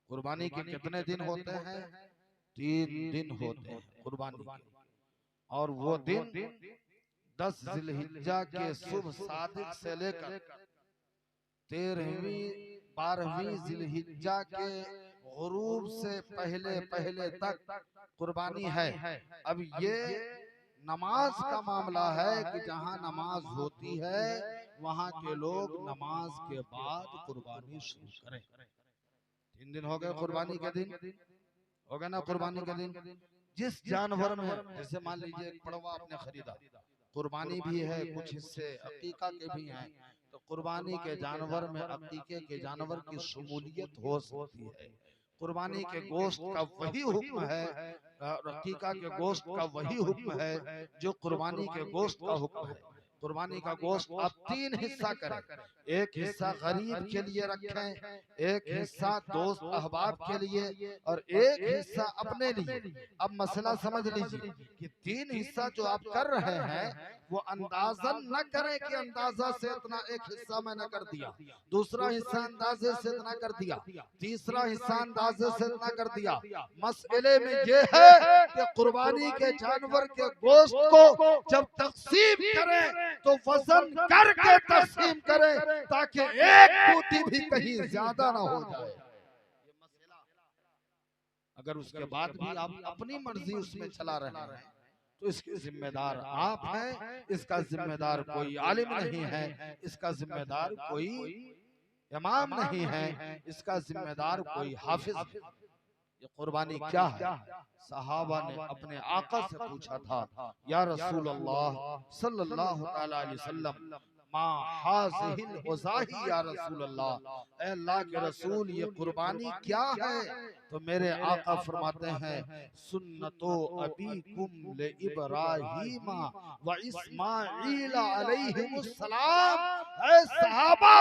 कुर्बानी के कितने दिन होते हैं? 3 दिन होते हैं कुर्बानी के, और वो दिन 10 जिलहिज्जा के शुभ सादिक से लेकर 13वीं 12वीं जिलहिज्जा के गुरूब से पहले पहले तक कुर्बानी है। अब ये नमाज का मामला है कि जहाँ नमाज होती है वहाँ के लोग नमाज के बाद कुर्बानी शुरू करें। 3 दिन हो गए कुर्बानी के दिन, हो गए ना कुर्बानी के दिन। जिस जानवर में, जैसे मान लीजिए एक पड़वा आपने खरीदा, कुर्बानी भी है, कुछ हिस्से अकीका के भी हैं, तो कुर्बानी के जानवर में अकीके के जानवर की शमूलियत हो सकती है। कुर्बानी के गोश्त का वही हुक्म है, अकीका के गोश्त का वही हुक्म है जो कुर्बानी के गोश्त का हुक्म है। कुर्बानी का गोश्त आप 3 हिस्सा करें, एक हिस्सा गरीब के लिए रखें, एक हिस्सा दोस्त अहबाब के लिए और एक हिस्सा अपने लिए। अब मसला समझ लीजिए कि 3 हिस्सा जो आप कर रहे हैं वो अंदाजन न करें कि अंदाजा से इतना एक हिस्सा मैंने कर दिया, दूसरा हिस्सा अंदाजे से इतना कर दिया, तीसरा हिस्सा अंदाजे से इतना कर दिया। मसले में ये है कि कुर्बानी के जानवर के गोश्त को जब तकसीम करें तो वजन करके तकसीम करें ताकि एक बूटी भी कहीं ज्यादा ना हो जाए। ये मसला, अगर उसके बाद भी आप अपनी मर्जी उसमें चला रहे हैं तो इसके जिम्मेदार आप हैं, इसका जिम्मेदार कोई आलिम नहीं है, इसका जिम्मेदार कोई इमाम नहीं है, इसका जिम्मेदार कोई हाफिज है। ये कुर्बानी क्या है? सहाबा ने अपने आका से पूछा था, या रसूल अल्लाह सल्लल्लाहु अलैहि वसल्लम, मा हाज़िहिल उज़ाही या रसूल अल्लाह, ऐ अल्लाह के रसूल ये कुर्बानी क्या है? तो मेरे आका फरमाते हैं, सुन्नतो अबीकुम ले इब्राहीम व इस्माईल अलैहिमुस्सलाम। ऐ सहाबा,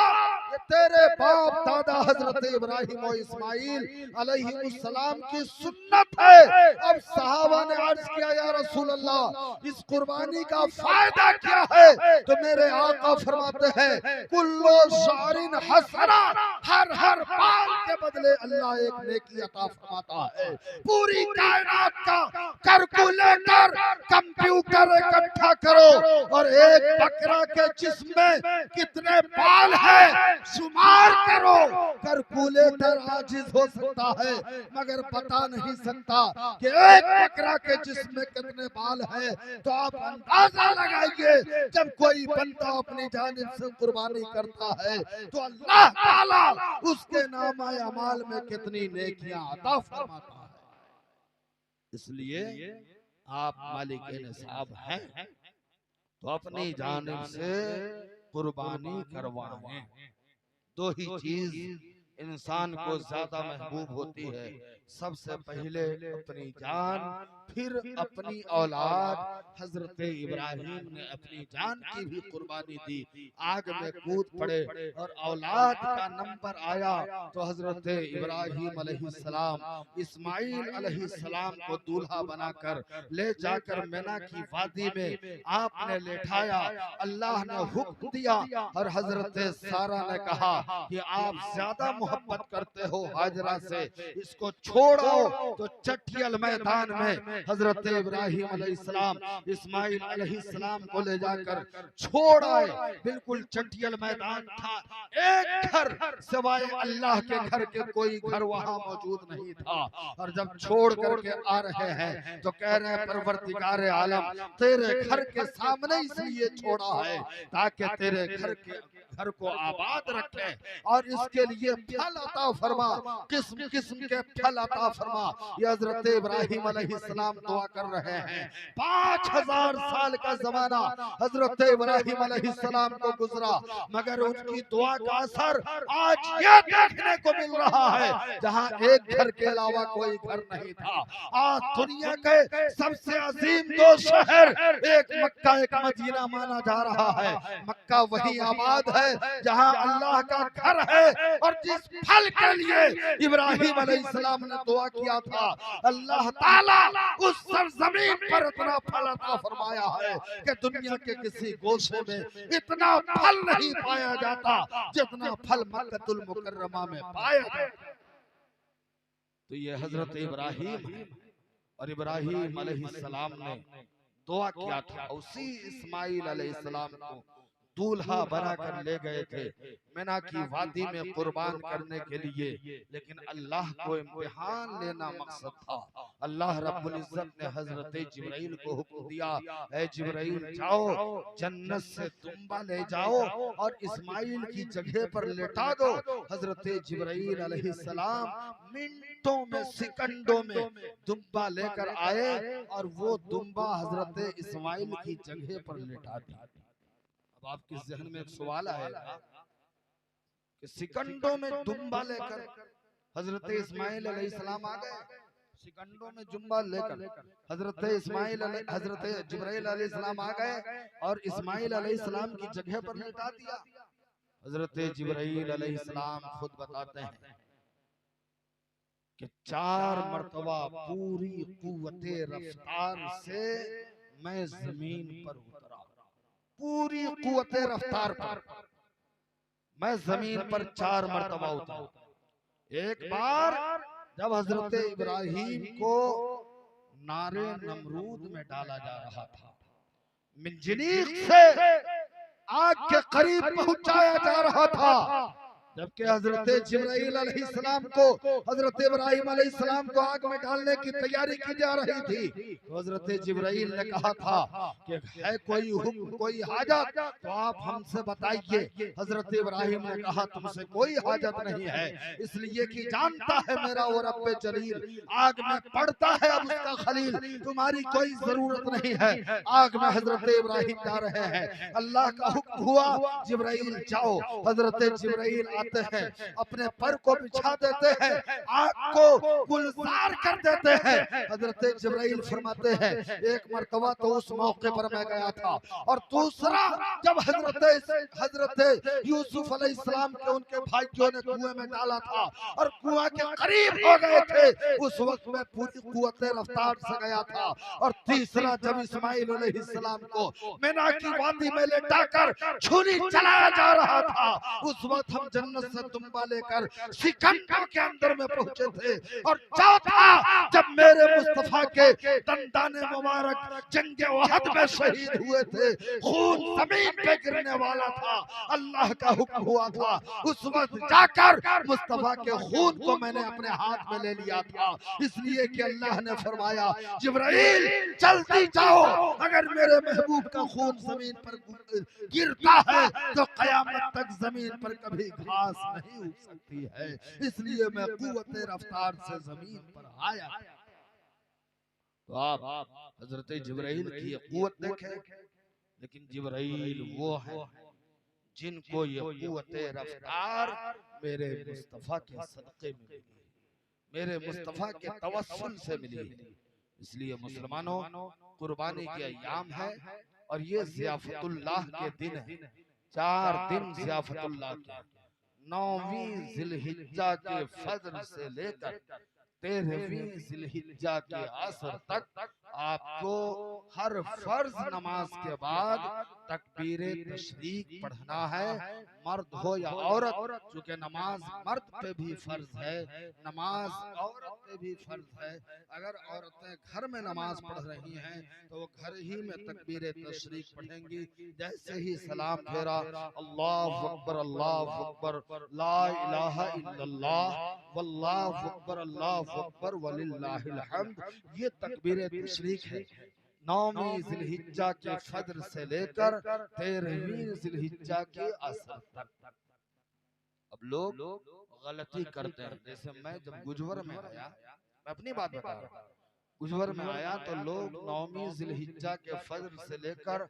ये तेरे बाप दादा हजरत इब्राहिम और इस्माईल अलैहिमुस्सलाम की सुन्नत है। अब सहाबा ने अर्ज किया, या रसूल अल्लाह इस कुर्बानी का फायदा क्या है? तो मेरे आका फरमाते हैं, कुल्लो शारिन हसना, हर बाल के बदले अल्लाह एक नेकी अता फरमाता है। पूरी कायनात का कैलकुलेटर कंप्यूटर इकट्ठा करो और एक बकरा के जिस्म में कितने बाल है शुमार करो। कैलकुलेटर आजिज हो सकता है मगर बता नहीं सकता कि एक बकरा के जिस्म में कितने बाल है। तो आप अंदाजा लगाइए, जब कोई बंदा अपनी जानिब से कुर्बानी करता है तो अल्लाह ताला उसके नामाए अमाल में कितनी नेकियां अता फरमाता है। इसलिए आप मालिक निसाब हैं तो अपनी जानिब से कुर्बानी करवाएं। 2 ही चीज इंसान को ज्यादा महबूब होती है, सबसे पहले अपनी जान, फिर अपनी औलाद। हजरत इब्राहिम ने अपनी जान की भी कुर्बानी दी, आग में कूद पड़े और औलाद का नंबर आया तो हजरत इब्राहिम अलैहिस्सलाम इस्माइल अलैहिस्सलाम को दूल्हा बनाकर ले जाकर मिना की वादी में आपने लेटाया। अल्लाह ने हुक्म दिया और हजरत सारा ने कहा कि आप ज्यादा मोहब्बत करते हो हाजरा से, इसको छोड़ो। तो चटियल मैदान में हजरत इब्राहिम अलैहिस्सलाम इस्माइल अलैहिस्सलाम को ले जाकर छोड़ आए। बिल्कुल चटियल मैदान था, एक घर सिवाय अल्लाह के घर के कोई घर वहां मौजूद नहीं था। और जब छोड़ करके आ रहे हैं तो कह रहे हैं, परवरदिगार आलम तेरे घर के सामने इसलिए छोड़ा है ताकि तेरे घर को आबाद रखे और इसके लिए फल अता फरमा, किस्म किस्म के फल अता फरमा। ये हजरत इब्राहिम अलैहिस्सलाम दुआ कर रहे हैं। 5000 साल का जमाना हजरत इब्राहिम अलैहिस्सलाम को गुजरा मगर उनकी दुआ का असर आज ये देखने को मिल रहा है जहां एक घर के अलावा कोई घर नहीं था। आज दुनिया के सबसे अजीम 2 शहर, एक मक्का एक मदीना माना जा रहा है। मक्का वही आबाद है जहां अल्लाह का घर है और जिस फल के लिए इब्राहिम अलैहिस्सलाम ने दुआ किया था, अल्लाह ताला उस सरजमीन पर इतना फल अता फरमाया है कि दुनिया के किसी गोशे में इतना फल नहीं पाया जाता जितना फल मक्कतुल मुकर्रमा में पाया जाता। तो ये हजरत इब्राहिम और इब्राहिम अलैहिस्सलाम ने दुआ किया था। उसी इस्माइल अलैहिस्सलाम को दूल्हा बनाकर ले गए थे मिना की वादी में कुर्बान करने के लिए, लेकिन अल्लाह को इम्तिहान लेना मकसद था। अल्लाह रब्बुल इज्जत ने हजरत जिब्राइल को हुक्म दिया, ऐ जिब्राइल जाओ जन्नत से दुम्बा ले जाओ और इस्माइल की जगह पर लेटा दो। हजरत जिब्राइल अलैहिस्सलाम मिनटों में सेकंडों में दुम्बा लेकर आए और वो दुम्बा हजरत इस्माइल की जगह पर लेटा दिया। अब आपके जहन में एक सवाल आएगा कि सेकंडों में दुम्बा लेकर हजरत इस्माइल अलैहिस्सलाम आ गए, सेकंडों में जुम्बा लेकर हजरत जिब्राइल अलैहिस्सलाम आ गए और इस्माइल अलैहिस्सलाम की जगह पर लेटा दिया। हजरत जिब्राइल अलैहिस्सलाम खुद बताते हैं कि 4 मरतबा पूरी कुव्वते रफ्तार से मैं जमीन पर उतरा, पूरी कुव्वते रफ्तार पर मैं जमीन पर 4 मरतबा उतरा। एक बार जब हजरत इब्राहिम को नारे नमरूद में डाला जा रहा था, मिंजनीक से आग के करीब पहुंचाया जा रहा था, जबकि हजरत जिब्राइल अलैहिस्सलाम को हजरत इब्राहिम अलैहिस्सलाम को आग में डालने की तैयारी की जा रही थी, तो हजरत जिब्राइल ने कहा था कि है कोई हुक्म, कोई हाजत तो आप हमसे बताइए। हजरत इब्राहिम ने कहा तुमसे कोई हाजत नहीं है, इसलिए कि जानता है मेरा वो रब्बे जलील आग में पड़ता है, अब उसका खलील तुम्हारी कोई जरूरत नहीं है। आग में हजरत इब्राहिम जा रहे हैं, अल्लाह का हुक्म हुआ जिब्राइल जाओ। हजरत जिब्राइल आते हैं, अपने पर को बिछा देते हैं, आग को गुलजार कर देते हैं। हजरत जिब्राइल फरमाते हैं एक मरतबा तो उस मौके पर मैं गया था, और दूसरा जब हजरत यूसुफ अलैहिस्सलाम के उनके भाइयों ने कुएं में डाला था और कुआं के करीब हो गए थे, उस वक्त मैं पूरी कुव्वते रफ्तार से गया था। और तीसरा जब इस्माइल अलैहिस्सलाम को मिना की वादी में लेटाकर छुरी चलाया जा रहा था, उस वक्त हम जन्नत से दुम्बा लेकर सिकंदर के अंदर में पहुंचे थे। और चौथा जब मेरे मुस्तफा के दंदाने मुबारक जंगे उहद में शहीद हुए थे, खून जमीन पे गिरने वाला था, अल्लाह का हुक्म हुआ था, उस वक्त जाकर मुस्तफा के खून को मैंने अपने हाथ में ले लिया था। इसलिए कि अल्लाह ने फरमाया जिब्राइल जल्दी जाओ, अगर मेरे महबूब का खून जमीन पर गिरता है तो कयामत तक जमीन पर कभी घास नहीं उग सकती है। इसलिए मैं कुव्वते रफ्तार से जमीन पर आया। तो आप हजरत जिब्राइल की ये कुव्वत देखें, लेकिन जिब्राइल वो है जिनको ये कुव्वते रफ्तार मेरे मुस्तफा के सदक़े में मिली, मेरे मुस्तफा के तवस्सुल से मिली। इसलिए मुसलमानों, कुर्बानी के अय्याम है और ये ज़ियाफ़तुल्लाह के दिन है। 4 दिन ज़ियाफ़तुल्लाह के, 9वीं ज़िलहिज्जा के फज्र से लेकर 13वीं ज़िलहिज्जा के असर तक आपको हर फर्ज नमाज के बाद तकबीरे तशरीक पढ़ना है, मर्द हो या औरत, चूंकि नमाज मर्द पे भी फर्ज है, नमाज औरत पे भी फर्ज है। अगर औरतें घर में नमाज पढ़ रही हैं तो वो घर ही में तकबीरे तशरीक पढ़ेंगी। जैसे ही सलाम फेरा, अल्लाहु अकबर अल्लाहु अकबर ला इलाहा इल्लल्लाह वल्लाहु अकबर अल्लाहु अकबर वलिल्लाहिल हम्द, ये तकबीरे तशरीक है 9वीं ज़िलहिज्जा के फज्र से लेकर 13वीं ज़िलहिज्जा के असर तक। अब लोग गलती करते हैं, जैसे मैं जब गुजवर में आया, मैं अपनी बात बता रहा हूँ, गुजवर में आया तो लोग 9वीं ज़िलहिज्जा के फज्र से लेकर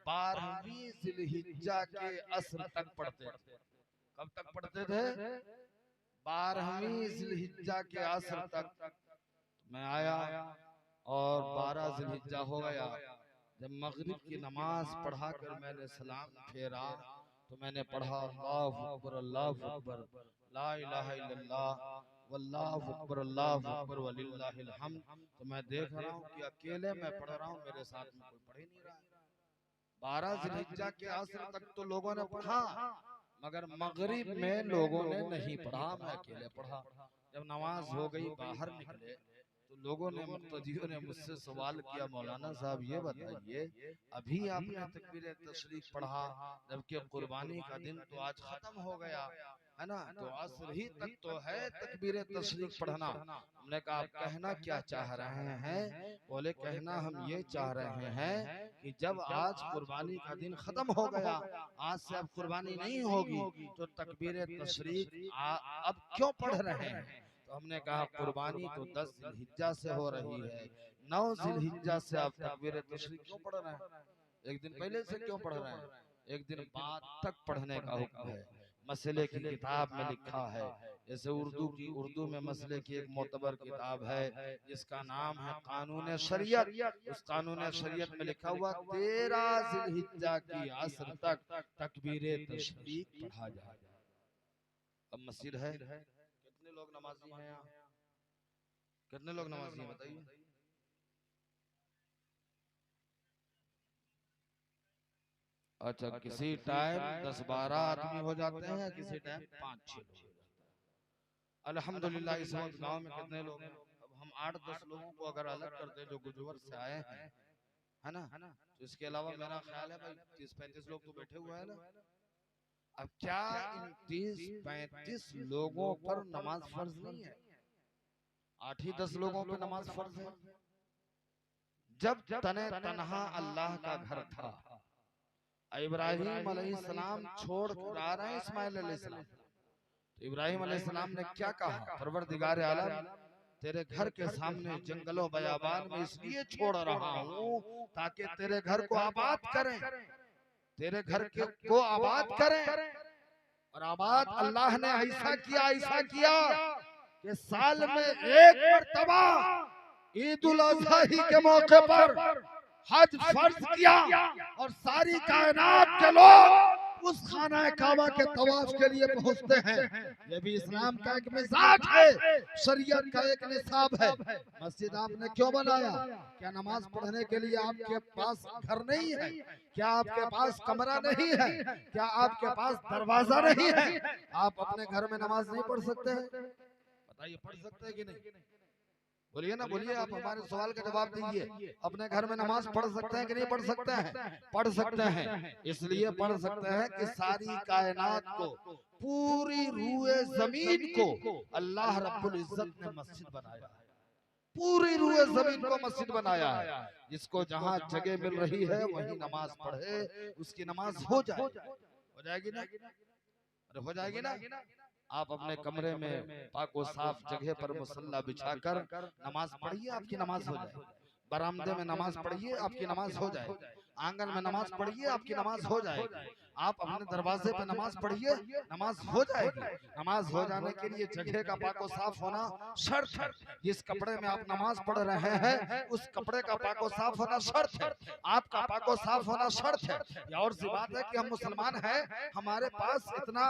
12वीं ज़िलहिज्जा के असर तक पढ़ते थे। कब तक पढ़ते थे? 12वीं ज़िलहिज्जा के असर तक। मैं आया और 12 ज़िलहिज्जा हो गया। जब मगरिब की नमाज पढ़ा कर मैंने सलाम फेरा तो मैंने पढ़ा अल्लाहु अकबर ला इलाहा इल्लल्लाह वल्लाहु अकबर वलिल्लाहिल हम्द। तो मैं देख रहा हूँ कि अकेले मैं पढ़ रहा हूँ, मेरे साथ में कोई पढ़ ही नहीं रहा है। 12 ज़िलहिज्जा के असर तक तो लोगों ने पढ़ा, मगर मगरिब में लोगों ने नहीं पढ़ा, मैं अकेले पढ़ा। जब नमाज हो गई बाहर निकले तो लोगों ने मुक्तदियों ने मुझसे सवाल किया, मौलाना साहब ये बताइए, अभी आपने तकबीर तशरीक पढ़ा जबकि कुर्बानी का दिन तो आज खत्म हो गया है ना, तो असर ही तक तो है तकबीर तशरीक पढ़ना। हमने कहा आप कहना क्या चाह रहे हैं? बोले कहना हम ये चाह रहे हैं कि जब आज कुर्बानी का दिन खत्म हो गया, आज से अब कुर्बानी नहीं होगी, तो तकबीर तशरीक अब क्यों पढ़ रहे हैं? तो हमने कहा कुर्बानी तो 10 जिलहिज्जा से हो रही है, 9 जिलहिज्जा से आप तकबीर तशरीक क्यों पढ़ रहे हैं? एक दिन पहले से क्यों पढ़ रहे हैं? एक दिन बाद तक पढ़ने का हुक्म है। मसले की किताब में लिखा है, जैसे उर्दू में मसले की एक मोतबर किताब है जिसका नाम है कानून शरीयत। उस कानून शरीयत में लिखा हुआ 13 जिलहिज्जा की असर तक तकबीर तशरीक पढ़ा जाए। अब मस्जिद है, कितने लोग नमाजी हैं यहाँ? कितने लोग नमाजी हैं बताइए? अच्छा, किसी टाइम 10-12 आदमी हो जाते हैं, किसी टाइम 5-6 लोग। अल्हम्दुलिल्लाह इस वक्त गांव में कितने लोग हैं? अब हम 8-10 लोगों को अगर अलग कर दे जो गुजवर से आए हैं, है ना, तो इसके अलावा मेरा ख्याल है भाई 30-35 लोग तो बैठे हुए हैं ना। अब क्या इन 30-35 लोगों पर नमाज फर्ज नहीं है? 8 ही 10 लोगों पे नमाज फर्ज है। जब तने तनहा अल्लाह का घर था, इब्राहिम अलैहिस्सलाम छोड़ कर आ रहे हैं इस्माइल अलैहिस्सलाम, तो इब्राहिम अलैहिस्सलाम ने क्या कहा? परवरदिगार आलम, तेरे घर के सामने जंगलों बयाबान में इसलिए छोड़ रहा हूँ ताकि तेरे घर को आबाद करें, तेरे घर को आबाद करें। और आबाद अल्लाह ने ऐसा किया कि साल में एक मर्तबा ईद उल अज़हा के मौके पर हज फर्ज किया और सारी कायनात के लोग उस खाना काबा के तवाफ के लिए पहुंचते हैं। ये भी इस्लाम का एक मिजाज है, शरीयत का एक निसाब है। मस्जिद आपने क्यों बनाया? क्या नमाज पढ़ने के लिए आपके पास घर नहीं है? क्या आपके पास कमरा नहीं है? क्या आपके पास दरवाजा नहीं है? आप अपने घर में नमाज नहीं पढ़ सकते हैं? बताइए, पढ़ सकते हैं कि नहीं? बोलिए ना, बोलिए, आप हमारे सवाल का जवाब दीजिए। अपने घर में नमाज पढ़ सकते हैं कि नहीं पढ़ सकते हैं? पढ़ सकते हैं। इसलिए पढ़ सकते हैं कि सारी कायनात को, पूरी रूए जमीन को अल्लाह रब्बुल इज्जत ने मस्जिद बनाया है। पूरी रूए जमीन को मस्जिद बनाया है। जिसको जहाँ जगह मिल रही है वही नमाज पढ़े, उसकी नमाज हो जाएगी ना? अरे हो जाएगी ना? आप अपने कमरे में पाको साफ जगह पर मुसल्ला बिछाकर नमाज पढ़िए, आपकी नमाज हो जाए। बरामदे में नमाज पढ़िए, आपकी नमाज हो जाए। आंगन में नमाज पढ़िए, आपकी नमाज हो जाएगी। आप अपने दरवाजे पे नमाज पढ़िए, नमाज हो जाएगी। नमाज हो जाने के लिए जगह का पाको साफ होना शर्त है। जिस कपड़े में आप नमाज पढ़ रहे हैं उस कपड़े का पाको साफ होना शर्त है। आपका पाको साफ होना शर्त है। या और सी बात है कि हम मुसलमान हैं, हमारे पास इतना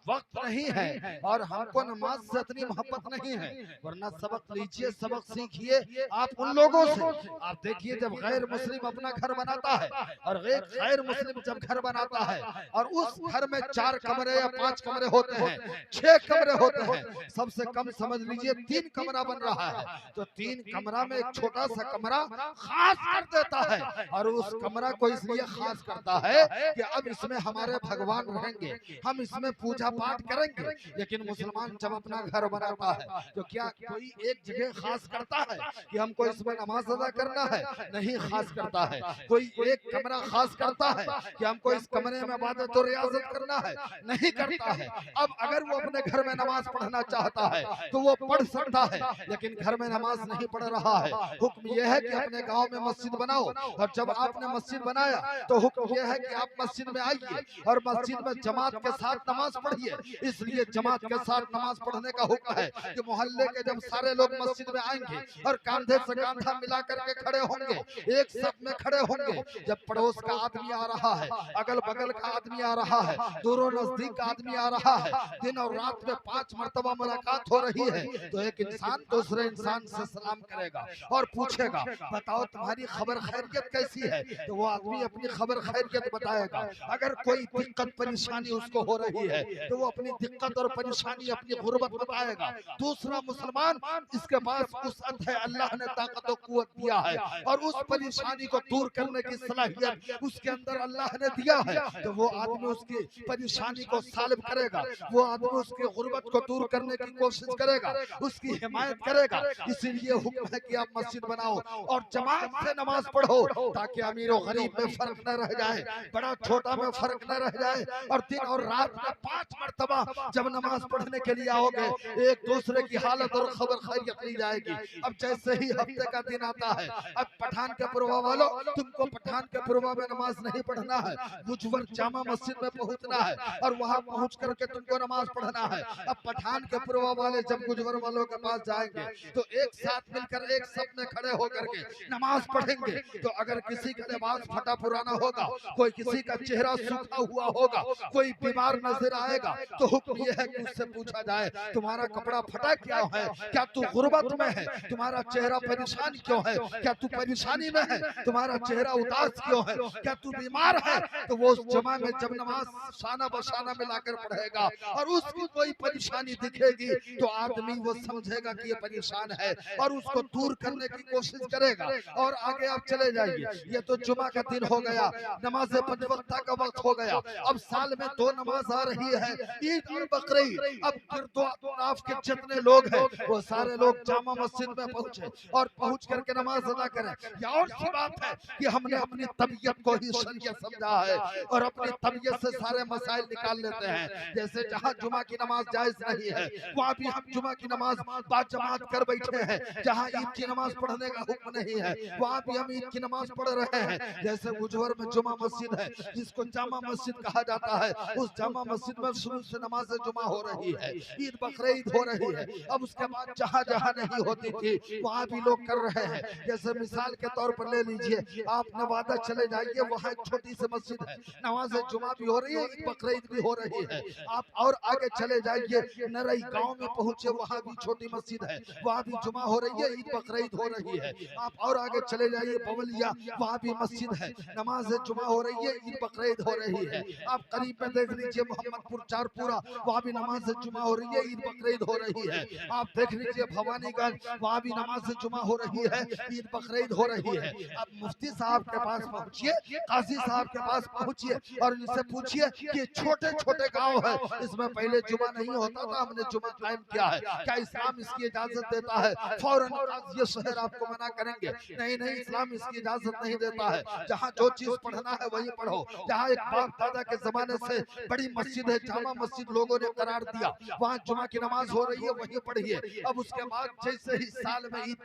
वक्त नहीं है और हमको नमाज से इतनी मोहब्बत नहीं है, वरना सबक लीजिए, सबक सीखिए आप उन लोगों से। आप देखिए, जब गैर मुस्लिम अपना घर बनाता है और गैर मुस्लिम जब घर बनाता है और उस घर में 4 कमरे या 5 कमरे होते हैं, 6 कमरे होते हैं, सबसे कम समझ लीजिए 3 कमरा बन रहा है, तो 3 कमरा में एक छोटा सा कमरा खास कर देता है। और उस कमरा को इसलिए खास करता है कि अब इसमें हमारे भगवान रहेंगे, हम इसमें पूजा पाठ करेंगे। लेकिन मुसलमान जब अपना घर बनाता है तो क्या कोई एक जगह खास करता है कि हमको इसमें नमाज अदा करना है? नहीं खास करता है। कोई एक कमरा खास करता है कि हमको इस कमरे में इबादत और रियाजत करना है? नहीं करता है। अब अगर वो अपने घर में नमाज पढ़ना चाहता है तो वो पढ़ सकता है, लेकिन घर में नमाज नहीं पढ़ रहा है। हुक्म यह है कि अपने गांव में मस्जिद बनाओ, और जब आपने मस्जिद बनाया तो हुक्म यह है कि आप मस्जिद में आइए और मस्जिद में जमात के साथ नमाज पढ़िए। इसलिए जमात के साथ नमाज पढ़ने का हुक्म है कि मोहल्ले के जब सारे लोग मस्जिद में आएंगे और कांधे से कांधा मिला करके खड़े होंगे, एक साथ में खड़े होंगे। जब पड़ोस का आदमी आ रहा है, अगल बगल बगल का आदमी आ रहा है, दूरों नजदीक का आदमी आ रहा है, दिन और रात में 5 मरतबा मुलाकात हो रही है, तो एक इंसान दूसरे इंसान से सलाम करेगा और पूछेगा बताओ तुम्हारी खबर खैरियत कैसी है, तो वो आदमी अपनी खबर खैरियत बताएगा। अगर कोई दिक्कत परेशानी उसको हो रही है तो वो अपनी दिक्कत और परेशानी अपनी गुर्बत बताएगा। दूसरा मुसलमान इसके पास वुसअत है, अल्लाह ने ताकत और कुव्वत दिया है और उस परेशानी को दूर करने की सलाहियत उसके अंदर अल्लाह ने दिया है, तो वो आदमी उसकी परेशानी को सालिब करेगा, वो आदमी उसकी गुर्बत को दूर करने की कोशिश करेगा, उसकी हिमायत करेगा। इसीलिए हुक्म है कि आप मस्जिद बनाओ और जमात से नमाज पढ़ो ताकि अमीर और गरीब में फर्क न रह जाए, बड़ा छोटा में फर्क न रह जाए। और दिन और रात में 5 मरतबा जब नमाज पढ़ने के लिए आओगे एक दूसरे की हालत और खबर खैरियत ली जाएगी। अब जैसे ही हफ्ते का दिन आता है, अब पठान के पुरवा वालों तुमको पठान के पुरवा में नमाज नहीं पढ़ना है, मुजवर जामा मस्जिद में पहुंचना है और वहां पहुंच करके तुमको नमाज पढ़ना है। अब पठान के पुरवा वाले जब गुजवर वालों के पास जाएंगे तो एक साथ मिलकर एक सब में खड़े होकर के नमाज पढ़ेंगे। तो अगर किसी का लिबास फटा पुराना होगा, कोई किसी का चेहरा सूखा हुआ होगा, कोई बीमार नजर आएगा, तो हुक्म यह है कि उससे पूछा जाए तुम्हारा कपड़ा फटा क्या है, क्या तू गुर्बत में है, तुम्हारा चेहरा परेशान क्यों है, क्या तू परेशानी में है, तुम्हारा चेहरा उदास क्यों है, क्या तू बीमार है। तो वो उस जमा में जब नमाज शाना बशाना मिलाकर पढ़ेगा और उसकी कोई परेशानी दिखेगी तो आदमी वो समझेगा कि ये परेशान है और उसको दूर करने की कोशिश करेगा। और आगे आप चले जाइए, ये तो जुमा का दिन हो गया, नमाज पंज वक्त का वक्त हो गया, अब साल में 2 नमाज आ रही है, ईद और बकरीद। अब गिरदोनाफ के जितने लोग हैं वो सारे लोग जामा मस्जिद में पहुंचे और पहुंच करके नमाज अदा करें। या और सी बात है कि हमने अपनी तबीयत को ही शरीयत समझा है और अपनी तबीयत से सारे मसाइल निकाल लेते हैं। जैसे जहाँ जुमा की नमाज जायज नहीं है वहाँ भी हम जुमा की नमाज बाजमात कर बैठे हैं, जहाँ ईद की नमाज पढ़ने का हुक्म नहीं है वहाँ भी हम ईद की नमाज पढ़ रहे हैं। जैसे मुजवर में जुमा मस्जिद है जिसको जामा मस्जिद कहा जाता है, उस जामा मस्जिद में शुरू से नमाज जुमा हो रही है, ईद बकरीद हो रही है। अब उसके बाद जहाँ जहाँ नहीं होती थी वहाँ भी लोग कर रहे हैं। जैसे मिसाल के तौर पर ले लीजिए, आप नवादा चले जाइए, वहाँ एक छोटी सी मस्जिद है, नमाज जुमा भी हो रही है, ईद बकरीद भी हो रही है। आप और आगे चले जाइए, नरई गांव में पहुंचे, वहाँ भी छोटी मस्जिद है, वहाँ भी जुमा हो रही है, ईद बकरीद हो रही है। आप और आगे चले जाइए बवलिया, वहाँ भी मस्जिद है, नमाज जुमा हो रही है, ईद बकरीद हो रही है। आप करीब में देख लीजिए मोहम्मदपुर चारपुरा, वहाँ भी नमाज जुमा हो रही है, ईद बकरीद हो रही है। आप देख लीजिए भवानीगंज, वहाँ भी नमाज जुमा हो रही है, ईद बकरीद हो रही है। अब मुफ्ती साहब के पास पहुंचिए, काजी साहब के पास पहुंचिए और इनसे पूछिए कि छोटे छोटे गांव है, इसमें पहले जुमा नहीं होता था, हमने जुमा कायम किया है, क्या इस्लाम इसकी इजाजत देता है? फौरन ये शहर आपको मना करेंगे, नहीं नहीं इस्लाम इसकी इजाजत नहीं देता है, जहाँ जो चीज पढ़ना है वही पढ़ो। जहाँ एक बाप दादा के जमाने से बड़ी मस्जिद है, जामा मस्जिद लोगों ने करार दिया, वहाँ जुमा की नमाज हो रही है, वही पढ़िए। अब उसके बाद जैसे ही साल में ईद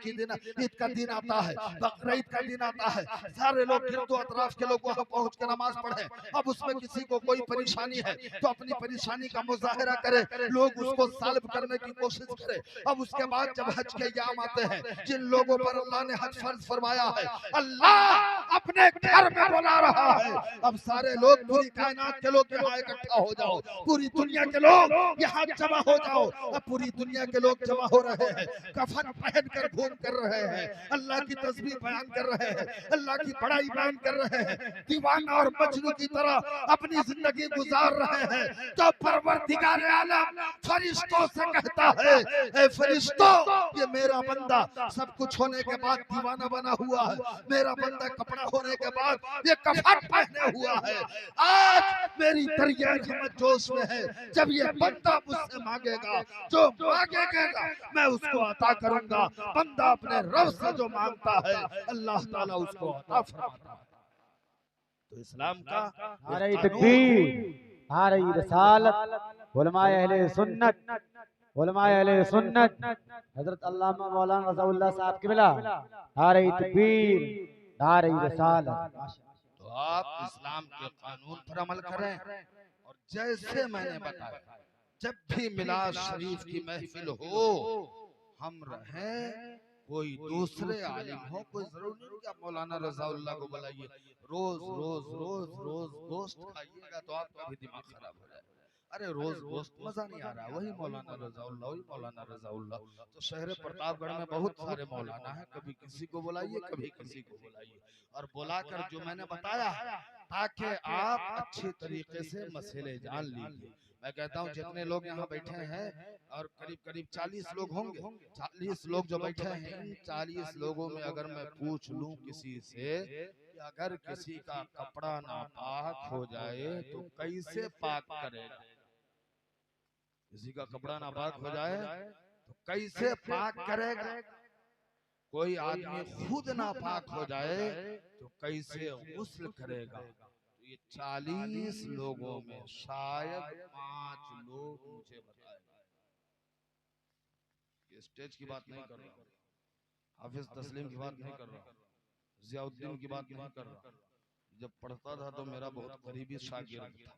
का दिन आता है, बकरीद का दिन आता है, सारे लोग गिरदो अतराफ के लोग वहाँ पहुँच के नमाज पढ़े। अब उसमें किसी को कोई परेशानी है तो अपनी परेशानी का मुजाहिरा करे, लोग उसको साल्व करने की कोशिश करे। अब उसके बाद जब हज के याम आते हैं, जिन लोगों पर अल्लाह ने हज फर्ज फरमाया है, अल्लाह अपने घर में बुला रहा है। अब सारे लोग, पूरी कायनात के लोग यहाँ इकट्ठा हो जाओ, पूरी दुनिया के लोग यहाँ जमा हो जाओ। अब पूरी दुनिया के लोग जमा हो रहे हैं, कफन पहन कर घूम कर रहे हैं, अल्लाह की तस्बीह बयान कर रहे हैं, अल्लाह की बड़ाई बयान कर रहे हैं, दीवाना और मजनू की तरह अपनी जिंदगी गुजार रहे हैं। तो परवरदिगार आलम फरिश्तों से कहता है, ए फरिश्तों, ये मेरा बंदा सब कुछ होने के बाद दीवाना बना हुआ है, मेरा बंदा कपड़ा होने के बाद ये कफन पहने हुआ है। आज मेरी दरिया रहमत जोश में है, जब ये बंदा मुझसे मांगेगा, जो मांगेगा मैं उसको अता करूंगा। बंदा अपने रब से जो मांगता है अल्लाह ताला उसको अता फरमाता है। तो इस्लाम का नारे तकबीर, नारे रिसालत, उलमाए अहले सुन्नत, उलमाए अहले सुन्नत हजरत अल्लामा मौलाना रज़ाउल्लाह साहब क़िबला, नारे तकबीर, नारे रिसालत। तो आप इस्लाम के कानून पर अमल करें और जैसे मैंने बताया, जब भी मिलाद शरीफ की महफिल हो हम रहें कोई दूसरे आलिम हो, कोई जरूरी नहीं कि आप मौलाना रज़ाउल्लाह को बुलाइए। रोज रोज रोज रोज गोश्त खाइएगा तो आपका भी दिमाग खराब हो जाएगा। अरे रोज गोश्त मजा नहीं आ रहा, वही मौलाना रज़ाउल्लाह, वही मौलाना रज़ाउल्लाह। तो शहर प्रतापगढ़ में बहुत सारे मौलाना है, कभी किसी को बुलाइए, कभी किसी को बुलाइए, और बुलाकर जो मैंने बताया ताकि आप अच्छी तरीके से मसले जान लीजिए। मैं कहता हूँ जितने लोग यहाँ बैठे हैं, और करीब करीब 40 लोग होंगे, 40 लोग जो बैठे हैं, इन 40 लोगों में अगर मैं पूछ लूं किसी से कि अगर किसी का कपड़ा नापाक हो जाए तो कैसे पाक करेगा, किसी का कपड़ा नापाक हो जाए तो कैसे पाक करेगा, कोई आदमी खुद नापाक हो जाए तो कैसे गुस्ल करेगा, तो ये 40 लोगों में शायद 5 लोग मुझे बताएंगे। ये स्टेज की बात नहीं कर रहा, हाफिज तस्लीम की बात नहीं कर रहा, जियाउद्दीन की बात नहीं कर रहा। जब पढ़ता था तो मेरा बहुत करीबी शागिर्द था,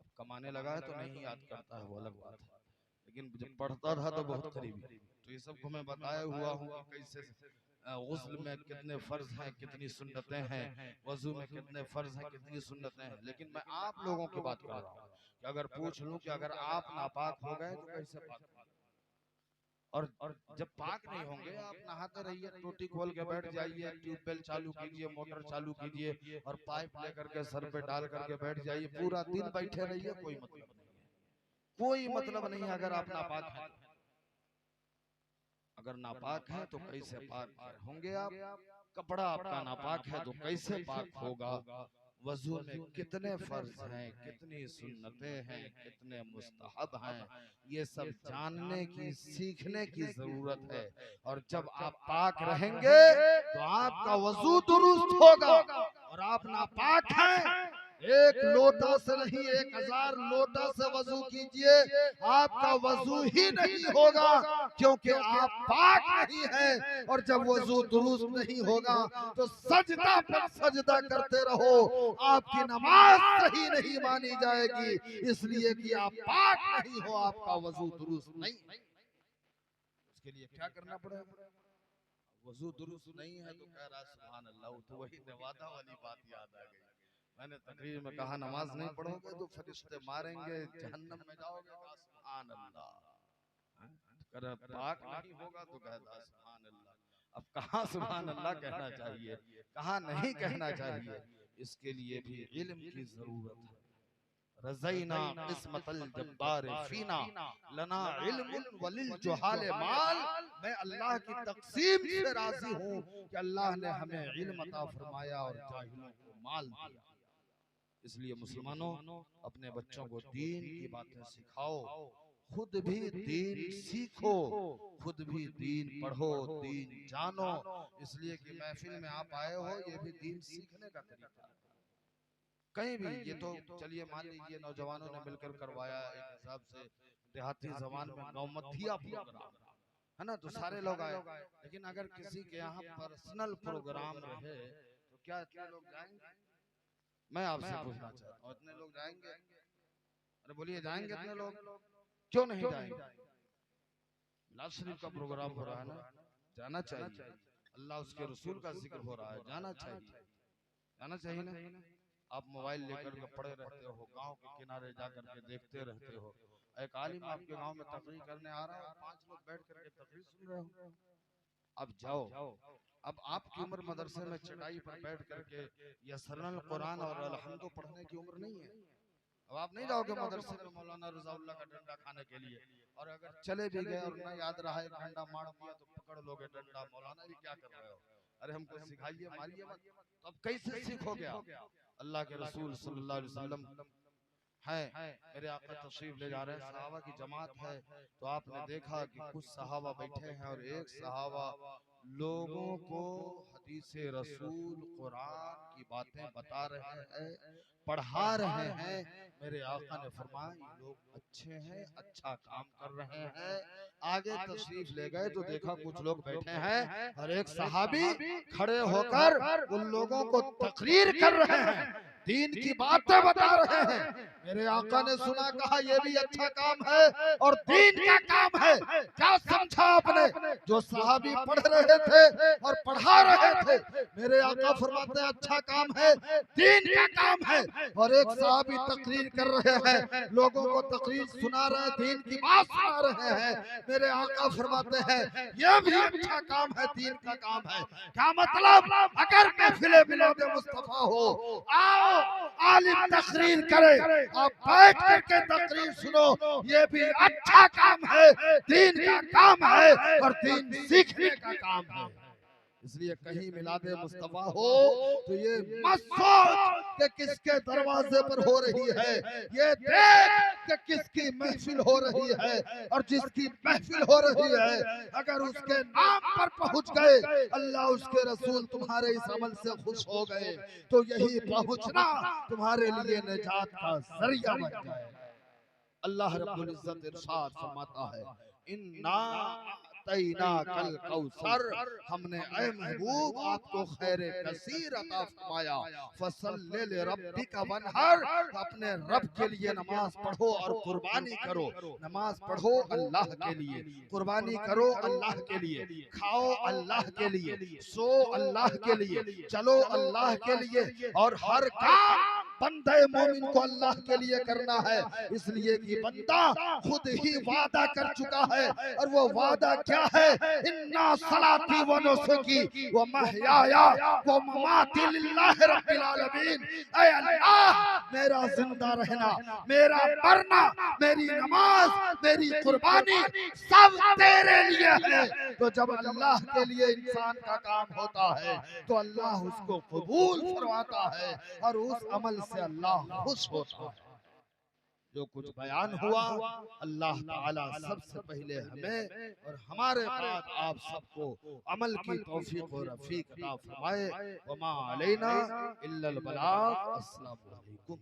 अब कमाने लगा है तो नहीं याद करता है, वो अलग बात है, लेकिन जब पढ़ता था तो बहुत करीबी। तो ये सबको मैं बताया हुआ हूँ कि कैसे गुस्ल में कितने फर्ज हैं, कितनी सुन्नतें हैं, वजू में कितने फर्ज हैं, कितनी सुन्नतें हैं। लेकिन मैं आप लोगों की बात कर रहा हूँ कि अगर पूछ लूं कि अगर आप नापाक हो गए तो कैसे पाक, और जब पाक नहीं होंगे आप नहाते रहिए, टोटी खोल के बैठ जाइए, ट्यूबवेल चालू कीजिए, मोटर चालू कीजिए और पाइप लेकर के सर पे डाल करके बैठ जाइए, पूरा दिन बैठे रहिए, कोई मतलब नहीं है, कोई मतलब नहीं है। अगर आप नापाक हैं, अगर नापाक है तो कैसे पाक होंगे आप, कपड़ा आपका नापाक है तो कैसे पाक होगा, वजू में कितने फर्ज हैं, कितनी सुन्नतें हैं, कितने मुस्तहब हैं, ये सब जानने की, सीखने की जरूरत है। और जब आप पाक रहेंगे तो आपका वजू दुरुस्त होगा, और आप नापाक हैं, एक लोटा से नहीं 1000 लोटा से वजू कीजिए, आपका वजू ही नहीं होगा, क्योंकि आप पाक नहीं हैं। और जब वजू दुरुस्त नहीं होगा तो सजदा पर सजदा करते रहो, आपकी नमाज सही नहीं मानी जाएगी, इसलिए कि आप पाक नहीं हो, आपका वजू दुरुस्त नहीं। उसके लिए क्या करना पड़ेगा, वजू दुरुस्त नहीं है तो कह रहा सुभान अल्लाह, तो वही नवादा वाली बात याद आ गई। मैंने तकरीर में कहा नमाज नहीं पढ़ोगे तो फरिश्ते मारेंगे, जहन्नम में जाओगे, कहा सुभान अल्लाह। कर पाक नहीं होगा तो कहता सुभान अल्लाह। अब कहाँ सुभान अल्लाह कहना चाहिए, कहाँ नहीं कहना चाहिए, इसके लिए भी इल्म की जरूरत है। रज़ैना किस्मतल जब्बार फीना लना इल्मुन वलिल जुहाल माल, मैं अल्लाह की तक़सीम से राजी हूँ कि अल्लाह ने हमें इल्म अता फरमाया और जाहिलों को माल दिया। इसलिए मुसलमानों अपने बच्चों को दीन की बातें सिखाओ, खुद भी दीन सीखो, खुद भी दीन पढ़ो, दीन जानो, इसलिए कि महफिल में आप आए हो, ये भी दीन सीखने का तरीका है। कहीं भी ये तो चलिए मान लीजिए नौजवानों ने मिलकर करवाया एक हिसाब से देहाती जबान में गौमथिया प्रोग्राम है ना, तो सारे लोग आए, लेकिन अगर किसी के यहाँ पर्सनल प्रोग्राम रहे तो क्या इतने लोग जाएंगे? मैं आपसे पूछना चाहता हूँ, इतने लोग जाएंगे? अरे बोलिए, जाएंगे इतने लोग? क्यों नहीं जाएंगे? मिलाद शरीफ का प्रोग्राम हो रहा है ना, जाना चाहिए। अल्लाह उसके रसूल का जिक्र हो रहा है, जाना चाहिए, जाना चाहिए ना। आप मोबाइल लेकर के पड़े रहते हो, गांव के किनारे जाकर के देखते रहते हो, एक आलिम आपके गांव में तकरीर करने आ रहा है, 5 लोग बैठ करके तकरीर सुन रहे हो। अब जाओ, अब आपकी उम्र मदरसे में चटाई पर बैठ करके या सरल कुरान और अलहम्दो पढ़ने की उम्र नहीं है। अब आप नहीं जाओगे मदरसे में मौलाना रज़ाउल्लाह का डंडा खाने के लिए, और अगर चले भी गए और न याद रहा एक डंडा मार दिया तो पकड़ लोगे डंडा, मौलाना ये क्या कर रहे हो, अरे हमको सिखाइए, मारिए मत। तो अब कैसे सीखोगे आप? अल्लाह के रसूल सल्लल्लाहु अलैहि वसल्लम है, मेरे आका तशरीफ ले जा रहे हैं, सहाबा की जमात है, तो आपने देखा कि कुछ सहाबा बैठे हैं और एक सहाबा लोगों को हदीसे रसूल कुरान की बातें बता रहे हैं, पढ़ा रहे हैं। मेरे आका ने फरमाया ये लोग अच्छे हैं, अच्छा काम कर रहे हैं। आगे तशरीफ ले गए तो देखा कुछ लोग बैठे हैं और एक सहाबी खड़े होकर उन लोगों को तकरीर कर रहे हैं, दीन की बातें बता रहे हैं। मेरे आका ने सुना, कहा ये भी अच्छा काम है और दीन का काम है। क्या समझा आपने? जो सहाबी पढ़ रहे थे और पढ़ा रहे थे, मेरे आका फरमाते हैं अच्छा काम है, दीन का काम है। और एक सहाबी तकरीर कर रहे हैं, लोगों को तकरीर सुना रहे हैं, दीन की बात सुना रहे हैं। मेरे आका फरमाते हैं यह भी अच्छा काम है, दीन का काम है। क्या मतलब? अगर महफिले मिलाद मुस्तफा हो, आओ आलिम तकरीर करे, आप बैठ करके तकरीर सुनो, ये भी अच्छा काम है, दीन का काम है और दीन सीखने का काम है। इसलिए कहीं मिलादे मुस्तफा हो तो ये मत सोच कि किसके दरवाजे पर हो रही है, ये देख कि किसकी महफिल हो रही है। और जिसकी महफिल हो रही है, अगर उसके नाम पर पहुंच गए, अल्लाह उसके रसूल तुम्हारे इस अमल से खुश हो गए, तो यही पहुंचना तुम्हारे लिए निजात का जरिया बन जाए। अल्लाह रब्बुल इज्जत इरशाद फरमाता है, इन्ना तैना कल कौसर, हमने ऐ महबूब आपको खैर कसीर अता फरमाया। फसल्ले ले रब्बिका वनहर, अपने रब के लिए नमाज पढ़ो और कुर्बानी करो। नमाज पढ़ो अल्लाह के लिए, कुर्बानी करो अल्लाह के लिए, खाओ अल्लाह के लिए, सो अल्लाह के लिए, चलो अल्लाह के लिए। और हर काम बंदे मोमिन को अल्लाह के लिए करना है, इसलिए कि बंदा खुद ही वादा कर चुका है। और वो वादा क्या है? इन्ना सलाती व नुसुकी व महयाया व ममाती लिल्लाहि रब्बिल आलमीन। ऐ अल्लाह, मेरा जिंदा रहना, मेरा मरना, मेरी नमाज, मेरी कुर्बानी सब तेरे लिए है। तो जब अल्लाह के लिए इंसान का काम होता है तो अल्लाह उसको कबूल फरमाता है और उस अमल से अल्लाह खुश होता है। जो कुछ बयान हुआ, अल्लाह ताला सबसे पहले हमें और हमारे बाद आप सबको अमल की तौफीक और रफीक अता फरमाए। वमा अलैना इल्लल बलाग। अस्सलामु अलैकुम।